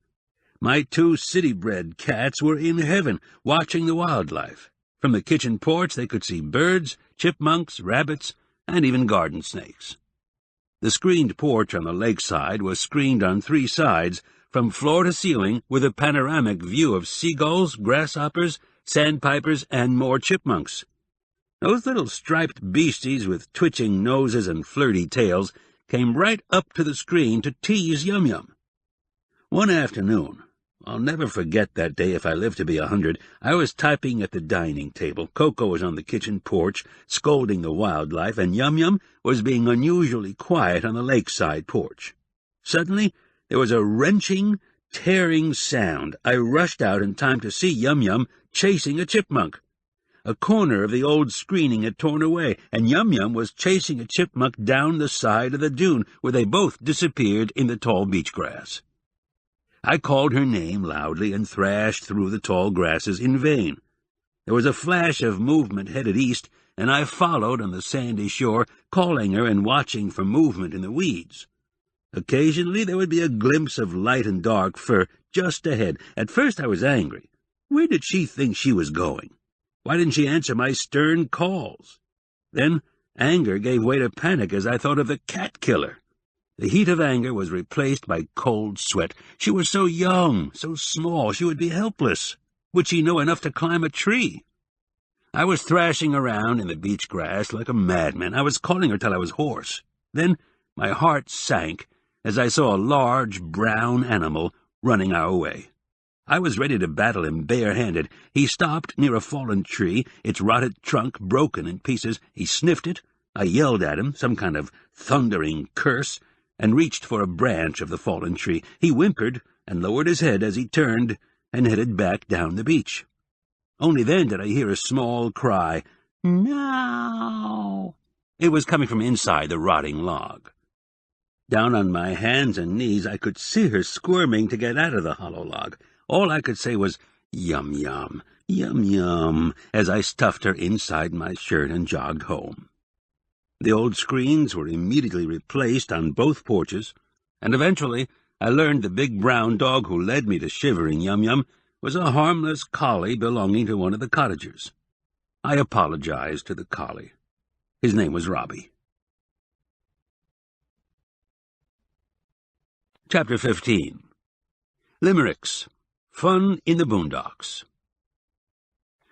My 2 city-bred cats were in heaven, watching the wildlife. From the kitchen porch, they could see birds, chipmunks, rabbits, and even garden snakes. The screened porch on the lakeside was screened on 3 sides, from floor to ceiling, with a panoramic view of seagulls, grasshoppers, sandpipers, and more chipmunks. Those little striped beasties with twitching noses and flirty tails came right up to the screen to tease Yum Yum. One afternoon, I'll never forget that day if I live to be 100, I was typing at the dining table. Koko was on the kitchen porch, scolding the wildlife, and Yum Yum was being unusually quiet on the lakeside porch. Suddenly, there was a wrenching, tearing sound. I rushed out in time to see Yum Yum chasing a chipmunk. A corner of the old screening had torn away, and Yum Yum was chasing a chipmunk down the side of the dune, where they both disappeared in the tall beach grass. I called her name loudly and thrashed through the tall grasses in vain. There was a flash of movement headed east, and I followed on the sandy shore, calling her and watching for movement in the weeds. Occasionally there would be a glimpse of light and dark fur just ahead. At first I was angry. Where did she think she was going? Why didn't she answer my stern calls? Then anger gave way to panic as I thought of the cat killer. The heat of anger was replaced by cold sweat. She was so young, so small, she would be helpless. Would she know enough to climb a tree? I was thrashing around in the beach grass like a madman. I was calling her till I was hoarse. Then my heart sank as I saw a large brown animal running our way. I was ready to battle him bare-handed. He stopped near a fallen tree, its rotted trunk broken in pieces. He sniffed it. I yelled at him, some kind of thundering curse, and reached for a branch of the fallen tree. He whimpered and lowered his head as he turned and headed back down the beach. Only then did I hear a small cry, "No!" It was coming from inside the rotting log. Down on my hands and knees, I could see her squirming to get out of the hollow log. All I could say was, "Yum, yum, yum, yum," as I stuffed her inside my shirt and jogged home. The old screens were immediately replaced on both porches, and eventually I learned the big brown dog who led me to shivering Yum Yum was a harmless collie belonging to one of the cottagers. I apologized to the collie. His name was Robbie. Chapter 15. Limericks. Fun in the Boondocks.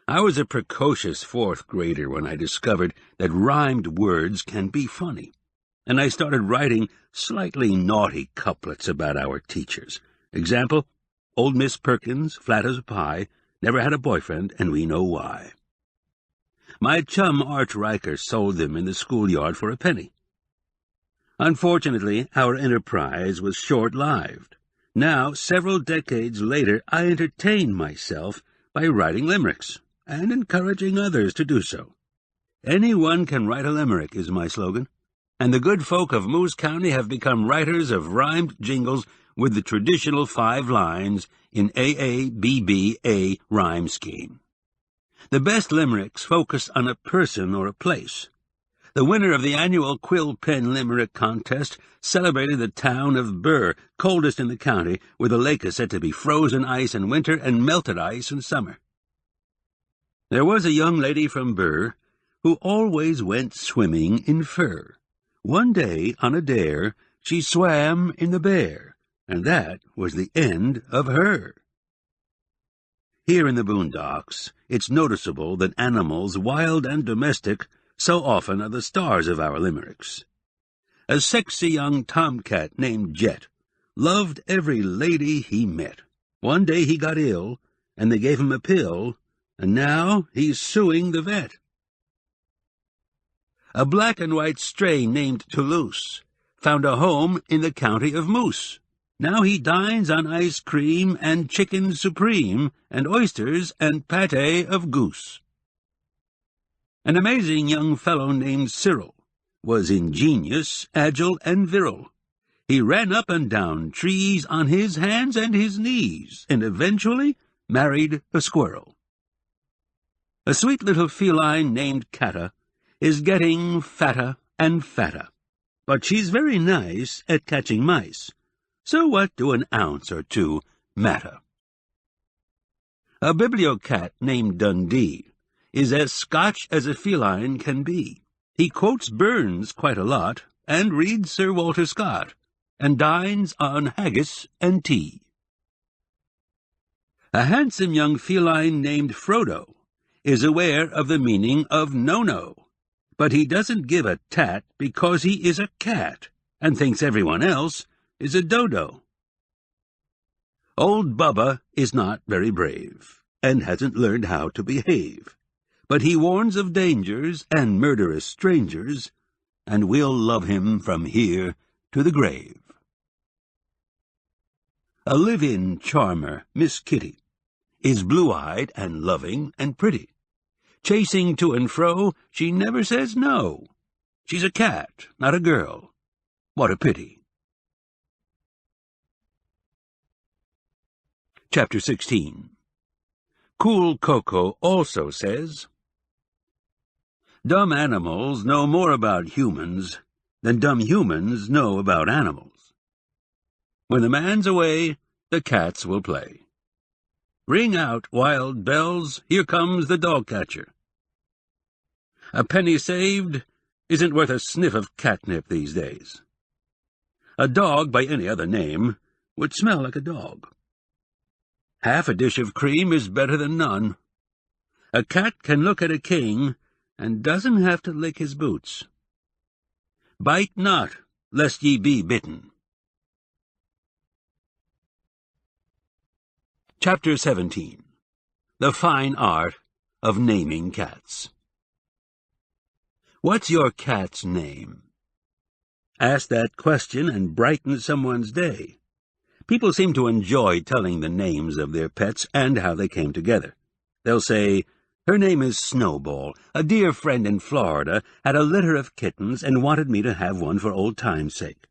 I was a precocious 4th grader when I discovered that rhymed words can be funny, and I started writing slightly naughty couplets about our teachers. Example, Old Miss Perkins, flat as a pie, never had a boyfriend, and we know why. My chum Arch Riker sold them in the schoolyard for a penny. Unfortunately, our enterprise was short-lived. Now, several decades later, I entertain myself by writing limericks, and encouraging others to do so. Anyone can write a limerick is my slogan, and the good folk of Moose County have become writers of rhymed jingles with the traditional 5 lines in AABBA rhyme scheme. The best limericks focus on a person or a place. The winner of the annual Quill Pen Limerick Contest celebrated the town of Burr, coldest in the county, where the lake is said to be frozen ice in winter and melted ice in summer. There was a young lady from Burr who always went swimming in fur. One day, on a dare, she swam in the Bear, and that was the end of her. Here in the Boondocks, it's noticeable that animals, wild and domestic, so often are the stars of our limericks. A sexy young tomcat named Jet loved every lady he met. One day he got ill, and they gave him a pill, and now he's suing the vet. A black and white stray named Toulouse found a home in the county of Moose. Now he dines on ice cream and chicken supreme and oysters and pâté of goose. An amazing young fellow named Cyril was ingenious, agile, and virile. He ran up and down trees on his hands and his knees, and eventually married a squirrel. A sweet little feline named Cata is getting fatter and fatter, but she's very nice at catching mice. So what do an ounce or two matter? A bibliocat named Dundee is as Scotch as a feline can be. He quotes Burns quite a lot, and reads Sir Walter Scott, and dines on haggis and tea. A handsome young feline named Frodo is aware of the meaning of no-no, but he doesn't give a tat because he is a cat, and thinks everyone else is a dodo. Old Bubba is not very brave, and hasn't learned how to behave, but he warns of dangers and murderous strangers, and we'll love him from here to the grave. A live-in charmer, Miss Kitty, is blue-eyed and loving and pretty. Chasing to and fro, she never says no. She's a cat, not a girl. What a pity. Chapter 16. Cool Koko also says, dumb animals know more about humans than dumb humans know about animals. When the man's away, the cats will play. Ring out, wild bells, here comes the dog-catcher. A penny saved isn't worth a sniff of catnip these days. A dog by any other name would smell like a dog. Half a dish of cream is better than none. A cat can look at a king and doesn't have to lick his boots. Bite not, lest ye be bitten. Chapter 17. The Fine Art of Naming Cats. What's your cat's name? Ask that question and brighten someone's day. People seem to enjoy telling the names of their pets and how they came together. They'll say, her name is Snowball. A dear friend in Florida had a litter of kittens and wanted me to have one for old time's sake.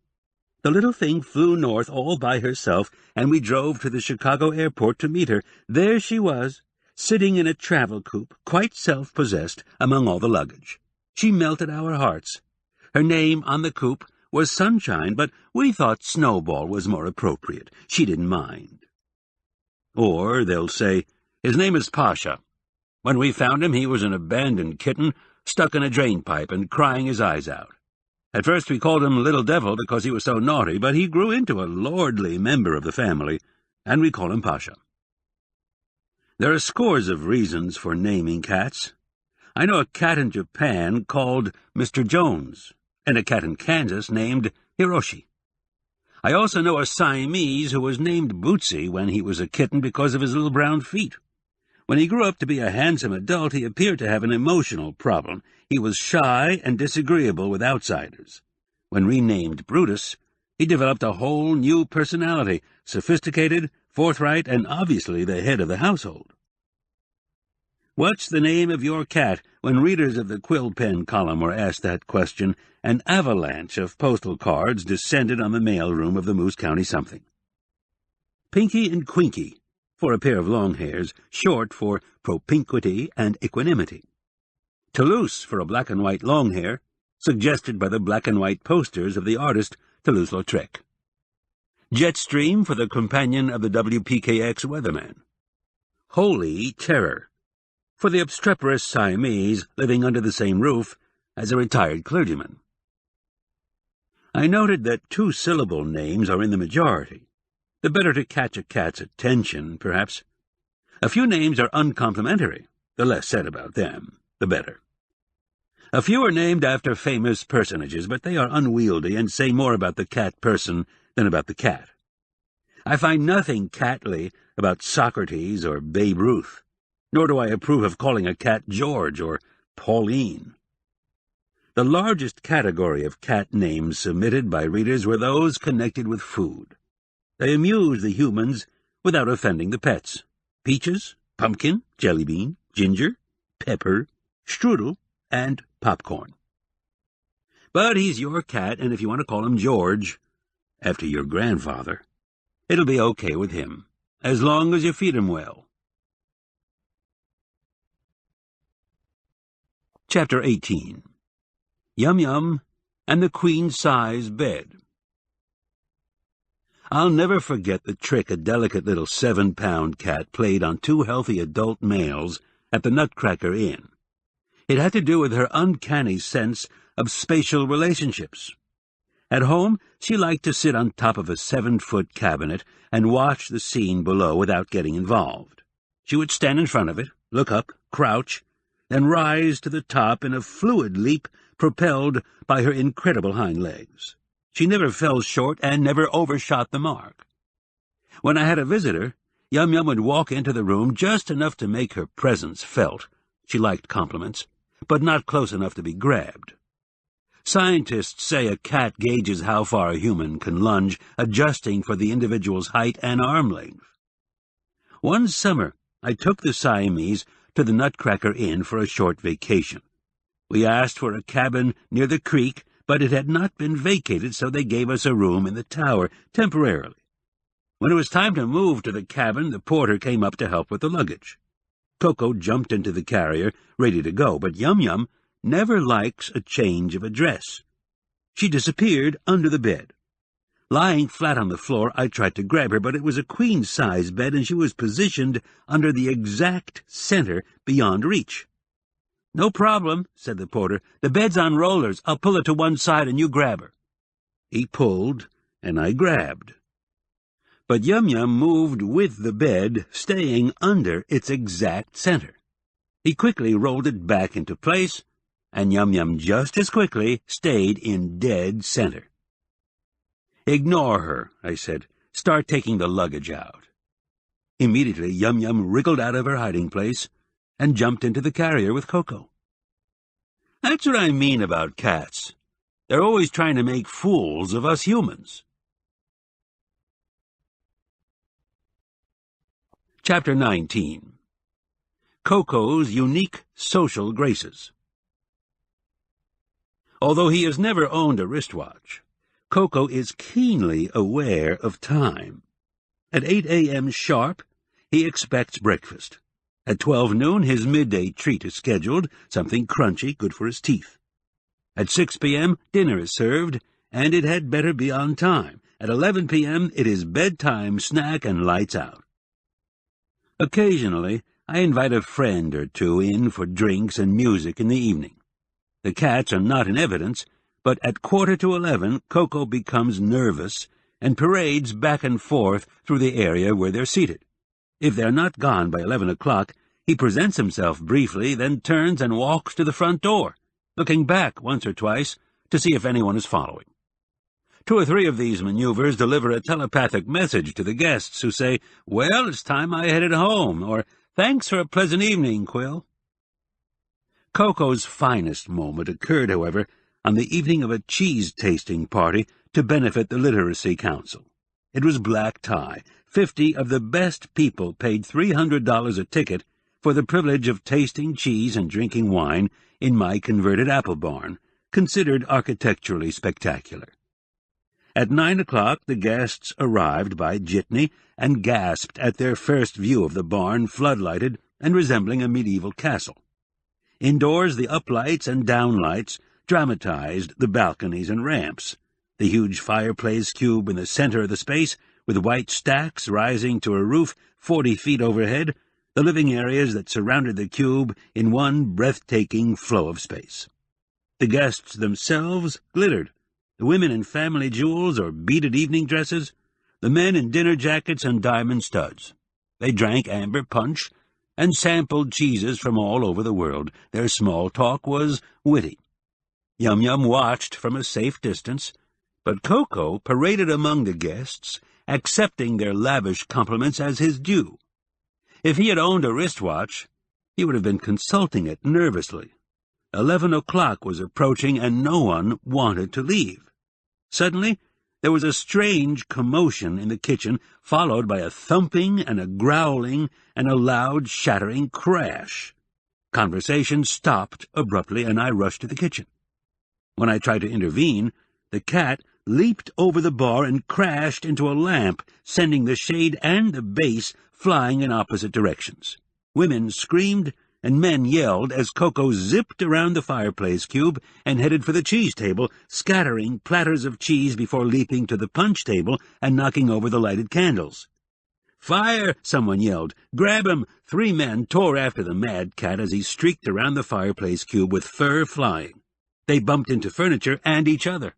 The little thing flew north all by herself, and we drove to the Chicago airport to meet her. There she was, sitting in a travel coupe, quite self-possessed among all the luggage. She melted our hearts. Her name on the coupe was Sunshine, but we thought Snowball was more appropriate. She didn't mind. Or they'll say, his name is Pasha. When we found him, he was an abandoned kitten, stuck in a drainpipe and crying his eyes out. At first we called him Little Devil because he was so naughty, but he grew into a lordly member of the family, and we call him Pasha. There are scores of reasons for naming cats. I know a cat in Japan called Mr. Jones, and a cat in Kansas named Hiroshi. I also know a Siamese who was named Bootsy when he was a kitten because of his little brown feet. When he grew up to be a handsome adult, he appeared to have an emotional problem. He was shy and disagreeable with outsiders. When renamed Brutus, he developed a whole new personality, sophisticated, forthright, and obviously the head of the household. What's the name of your cat? When readers of the Quill Pen column were asked that question, an avalanche of postal cards descended on the mailroom of the Moose County something. Pinky and Quinky, for a pair of long hairs, short for propinquity and equanimity. Toulouse for a black-and-white long hair, suggested by the black-and-white posters of the artist Toulouse-Lautrec. Jetstream for the companion of the WPKX weatherman. Holy Terror for the obstreperous Siamese living under the same roof as a retired clergyman. I noted that two-syllable names are in the majority. The better to catch a cat's attention, perhaps. A few names are uncomplimentary. The less said about them, the better. A few are named after famous personages, but they are unwieldy and say more about the cat person than about the cat. I find nothing catly about Socrates or Babe Ruth, nor do I approve of calling a cat George or Pauline. The largest category of cat names submitted by readers were those connected with food. They amused the humans without offending the pets. Peaches, pumpkin, jelly bean, ginger, pepper, strudel, and popcorn. But he's your cat, and if you want to call him George, after your grandfather, it'll be okay with him, as long as you feed him well. Chapter 18. Yum Yum and the Queen-Size Bed. I'll never forget the trick a delicate little 7-pound cat played on two healthy adult males at the Nutcracker Inn. It had to do with her uncanny sense of spatial relationships. At home, she liked to sit on top of a 7-foot cabinet and watch the scene below without getting involved. She would stand in front of it, look up, crouch, then rise to the top in a fluid leap propelled by her incredible hind legs. She never fell short and never overshot the mark. When I had a visitor, Yum Yum would walk into the room just enough to make her presence felt. She liked compliments, but not close enough to be grabbed. Scientists say a cat gauges how far a human can lunge, adjusting for the individual's height and arm length. One summer, I took the Siamese to the Nutcracker Inn for a short vacation. We asked for a cabin near the creek, but it had not been vacated, so they gave us a room in the tower, temporarily. When it was time to move to the cabin, the porter came up to help with the luggage. Koko jumped into the carrier, ready to go, but Yum Yum never likes a change of address. She disappeared under the bed. Lying flat on the floor, I tried to grab her, but it was a queen-size bed, and she was positioned under the exact center beyond reach. "No problem," said the porter. "The bed's on rollers. I'll pull it to one side and you grab her." He pulled, and I grabbed. But Yum Yum moved with the bed, staying under its exact center. He quickly rolled it back into place, and Yum Yum just as quickly stayed in dead center. "Ignore her," I said. "Start taking the luggage out." Immediately, Yum Yum wriggled out of her hiding place and jumped into the carrier with Koko. That's what I mean about cats. They're always trying to make fools of us humans. Chapter 19. Koko's Unique Social Graces. Although he has never owned a wristwatch, Koko is keenly aware of time. At 8 a.m. sharp, he expects breakfast. At 12 noon, his midday treat is scheduled, something crunchy, good for his teeth. At 6 p.m., dinner is served, and it had better be on time. At 11 p.m., it is bedtime snack and lights out. Occasionally, I invite a friend or two in for drinks and music in the evening. The cats are not in evidence, but at 11:15, Koko becomes nervous and parades back and forth through the area where they're seated. If they're not gone by 11 o'clock, he presents himself briefly, then turns and walks to the front door, looking back once or twice to see if anyone is following. 2 or 3 of these maneuvers deliver a telepathic message to the guests who say, "Well, it's time I headed home," or "Thanks for a pleasant evening, Quill." Koko's finest moment occurred, however, on the evening of a cheese-tasting party to benefit the Literacy Council. It was black tie. 50 of the best people paid $300 a ticket for the privilege of tasting cheese and drinking wine in my converted apple barn, considered architecturally spectacular. At 9 o'clock, the guests arrived by jitney and gasped at their first view of the barn, floodlighted and resembling a medieval castle. Indoors, the uplights and downlights dramatized the balconies and ramps. The huge fireplace cube in the center of the space, with white stacks rising to a roof 40 feet overhead, the living areas that surrounded the cube in one breathtaking flow of space. The guests themselves glittered, the women in family jewels or beaded evening dresses, the men in dinner jackets and diamond studs. They drank amber punch and sampled cheeses from all over the world. Their small talk was witty. Yum Yum watched from a safe distance, but Koko paraded among the guests, accepting their lavish compliments as his due. If he had owned a wristwatch, he would have been consulting it nervously. 11 o'clock was approaching, and no one wanted to leave. Suddenly, there was a strange commotion in the kitchen, followed by a thumping and a growling and a loud, shattering crash. Conversation stopped abruptly, and I rushed to the kitchen. When I tried to intervene, the cat leaped over the bar and crashed into a lamp, sending the shade and the base flying in opposite directions. Women screamed, and men yelled as Koko zipped around the fireplace cube and headed for the cheese table, scattering platters of cheese before leaping to the punch table and knocking over the lighted candles. "Fire!" someone yelled. "Grab him!" 3 men tore after the mad cat as he streaked around the fireplace cube with fur flying. They bumped into furniture and each other.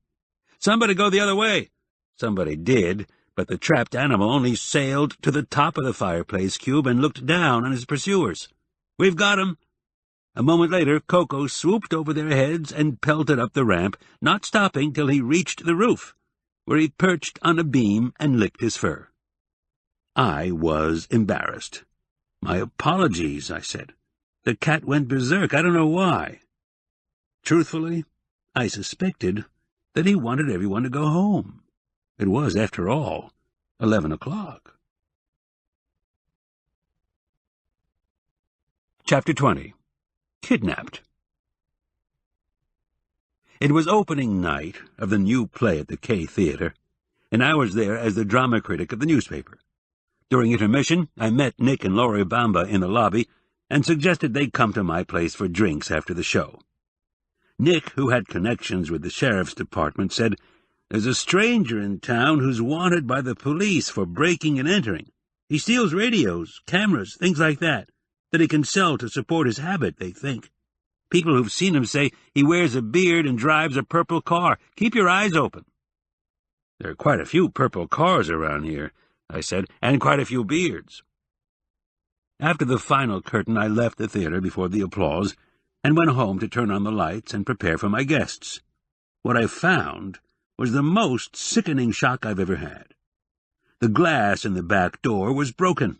"Somebody go the other way!" Somebody did, but the trapped animal only sailed to the top of the fireplace cube and looked down on his pursuers. "We've got him!" A moment later, Koko swooped over their heads and pelted up the ramp, not stopping till he reached the roof, where he perched on a beam and licked his fur. I was embarrassed. "My apologies," I said. "The cat went berserk. I don't know why." Truthfully, I suspected that he wanted everyone to go home. It was, after all, 11 o'clock. Chapter 20. Kidnapped. It was opening night of the new play at the K Theater, and I was there as the drama critic of the newspaper. During intermission, I met Nick and Laurie Bamba in the lobby and suggested they come to my place for drinks after the show. Nick, who had connections with the sheriff's department, said, "There's a stranger in town who's wanted by the police for breaking and entering. He steals radios, cameras, things like that he can sell to support his habit, they think. People who've seen him say he wears a beard and drives a purple car. Keep your eyes open." "There are quite a few purple cars around here," I said, "and quite a few beards." After the final curtain, I left the theater before the applause and went home to turn on the lights and prepare for my guests. What I found was the most sickening shock I've ever had. The glass in the back door was broken.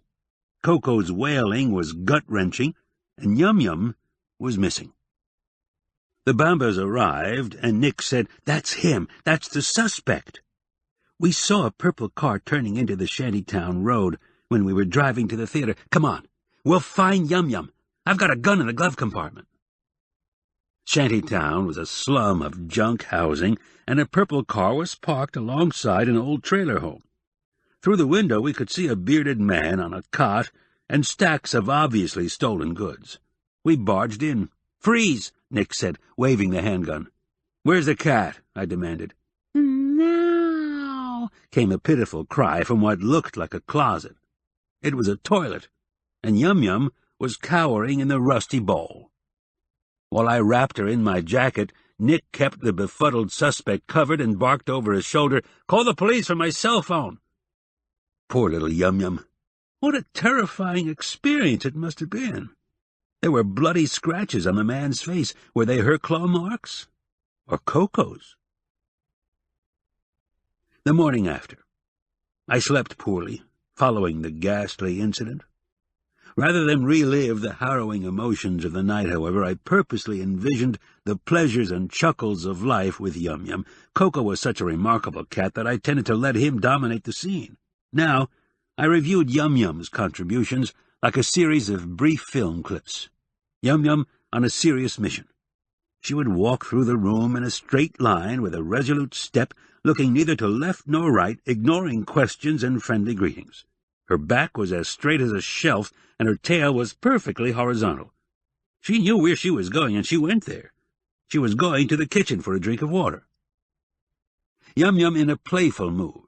Koko's wailing was gut-wrenching, and Yum Yum was missing. The Bambas arrived, and Nick said, "That's him. That's the suspect. We saw a purple car turning into the Shantytown Road when we were driving to the theater. Come on, we'll find Yum Yum. I've got a gun in the glove compartment." Shantytown was a slum of junk housing, and a purple car was parked alongside an old trailer home. Through the window we could see a bearded man on a cot and stacks of obviously stolen goods. We barged in. "Freeze!" Nick said, waving the handgun. "Where's the cat?" I demanded. "No!" came a pitiful cry from what looked like a closet. It was a toilet, and Yum Yum was cowering in the rusty bowl. While I wrapped her in my jacket, Nick kept the befuddled suspect covered and barked over his shoulder, "Call the police from my cell phone." Poor little Yum Yum. What a terrifying experience it must have been. There were bloody scratches on the man's face. Were they her claw marks? Or Koko's? The morning after, I slept poorly, following the ghastly incident. Rather than relive the harrowing emotions of the night, however, I purposely envisioned the pleasures and chuckles of life with Yum Yum. Koko was such a remarkable cat that I tended to let him dominate the scene. Now, I reviewed Yum Yum's contributions like a series of brief film clips. Yum Yum on a serious mission. She would walk through the room in a straight line with a resolute step, looking neither to left nor right, ignoring questions and friendly greetings. Her back was as straight as a shelf, and her tail was perfectly horizontal. She knew where she was going, and she went there. She was going to the kitchen for a drink of water. Yum Yum in a playful mood.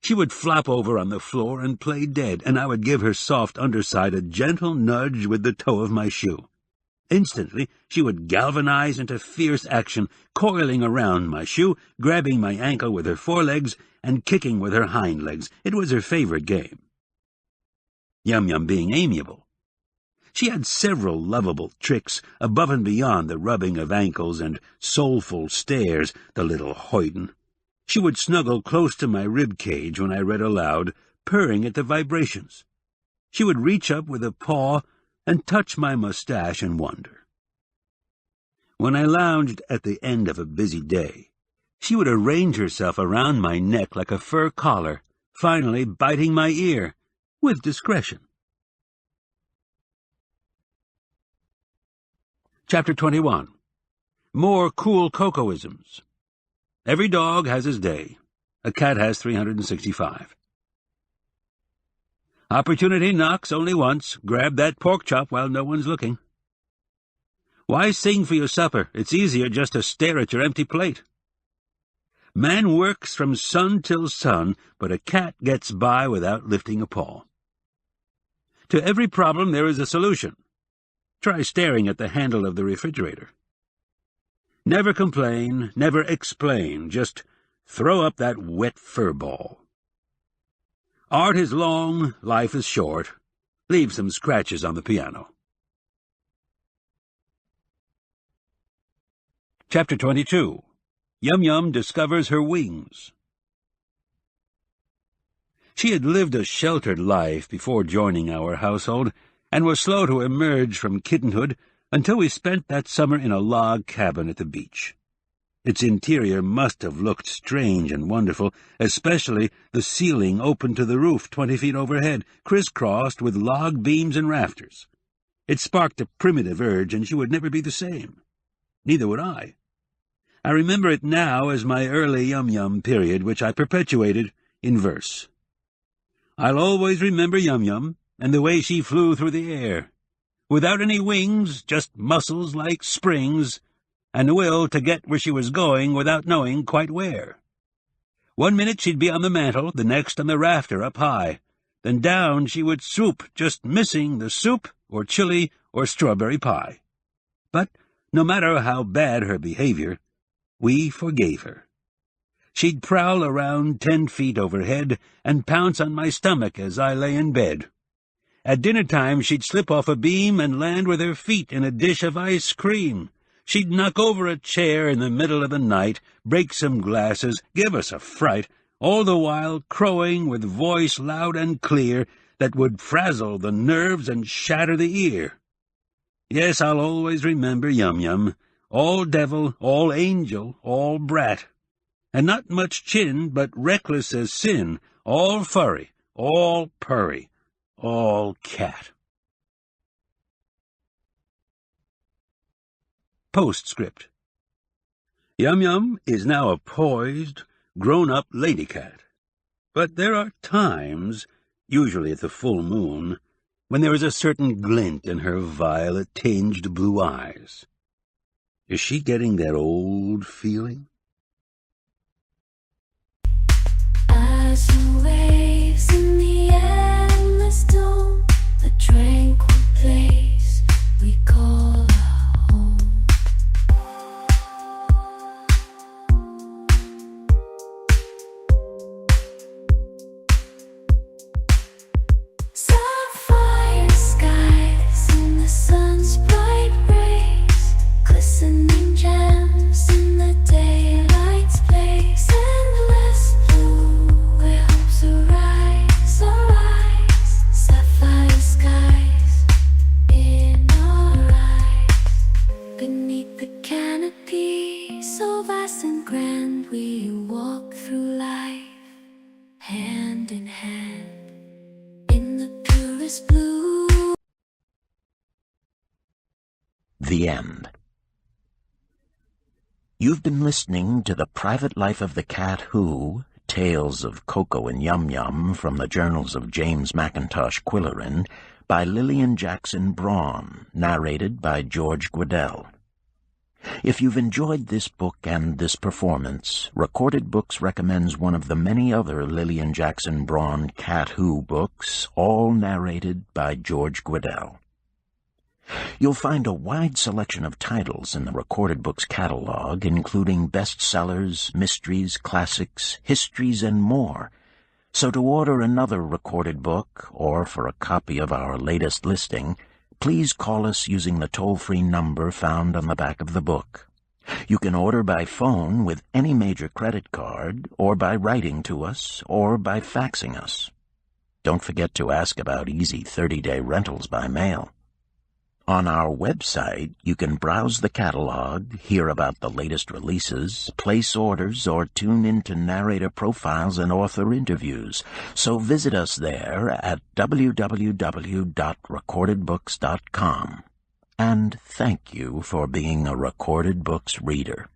She would flop over on the floor and play dead, and I would give her soft underside a gentle nudge with the toe of my shoe. Instantly, she would galvanize into fierce action, coiling around my shoe, grabbing my ankle with her forelegs, and kicking with her hind legs. It was her favorite game. Yum Yum being amiable. She had several lovable tricks above and beyond the rubbing of ankles and soulful stares, the little hoyden. She would snuggle close to my rib cage when I read aloud, purring at the vibrations. She would reach up with a paw and touch my mustache and wonder. When I lounged at the end of a busy day, she would arrange herself around my neck like a fur collar, finally biting my ear, with discretion. Chapter 21. More cool Kokoisms. Every dog has his day. A cat has 365. Opportunity knocks only once. Grab that pork chop while no one's looking. Why sing for your supper? It's easier just to stare at your empty plate. Man works from sun till sun, but a cat gets by without lifting a paw. To every problem there is a solution. Try staring at the handle of the refrigerator. Never complain, never explain, just throw up that wet fur ball. Art is long, life is short. Leave some scratches on the piano. Chapter 22. Yum Yum discovers her wings. She had lived a sheltered life before joining our household, and was slow to emerge from kittenhood until we spent that summer in a log cabin at the beach. Its interior must have looked strange and wonderful, especially the ceiling open to the roof 20 feet overhead, crisscrossed with log beams and rafters. It sparked a primitive urge, and she would never be the same. Neither would I. I remember it now as my early Yum Yum period, which I perpetuated in verse. I'll always remember Yum Yum and the way she flew through the air, without any wings, just muscles like springs, and a will to get where she was going without knowing quite where. 1 minute she'd be on the mantel, the next on the rafter up high. Then down she would swoop, just missing the soup or chili or strawberry pie. But no matter how bad her behavior, we forgave her. She'd prowl around 10 feet overhead and pounce on my stomach as I lay in bed. At dinner-time she'd slip off a beam and land with her feet in a dish of ice cream. She'd knock over a chair in the middle of the night, break some glasses, give us a fright, all the while crowing with voice loud and clear that would frazzle the nerves and shatter the ear. Yes, I'll always remember Yum Yum, all devil, all angel, all brat. And not much chin, but reckless as sin, all furry, all purry, all cat. Postscript. Yum Yum is now a poised, grown-up lady cat. But there are times, usually at the full moon, when there is a certain glint in her violet-tinged blue eyes. Is she getting that old feeling? As the waves in the endless dome, the tranquil place we call our home. Sapphire skies in the sun's bright rays, glistening gems in the daylight's place, endless blue where hopes arise, arise. Sapphire skies in our eyes. Beneath the canopy so vast and grand, we walk through life hand in hand in the purest blue. The end. You've been listening to The Private Life of the Cat Who, Tales of Koko and Yum Yum from the Journals of James McIntosh Qwilleran, by Lilian Braun, narrated by George Guidall. If you've enjoyed this book and this performance, Recorded Books recommends one of the many other Lilian Braun Cat Who books, all narrated by George Guidall. You'll find a wide selection of titles in the Recorded Books catalog, including bestsellers, mysteries, classics, histories, and more. So to order another recorded book, or for a copy of our latest listing, please call us using the toll-free number found on the back of the book. You can order by phone with any major credit card, or by writing to us, or by faxing us. Don't forget to ask about easy 30-day rentals by mail. On our website, you can browse the catalog, hear about the latest releases, place orders, or tune into narrator profiles and author interviews. So visit us there at www.recordedbooks.com. And thank you for being a Recorded Books reader.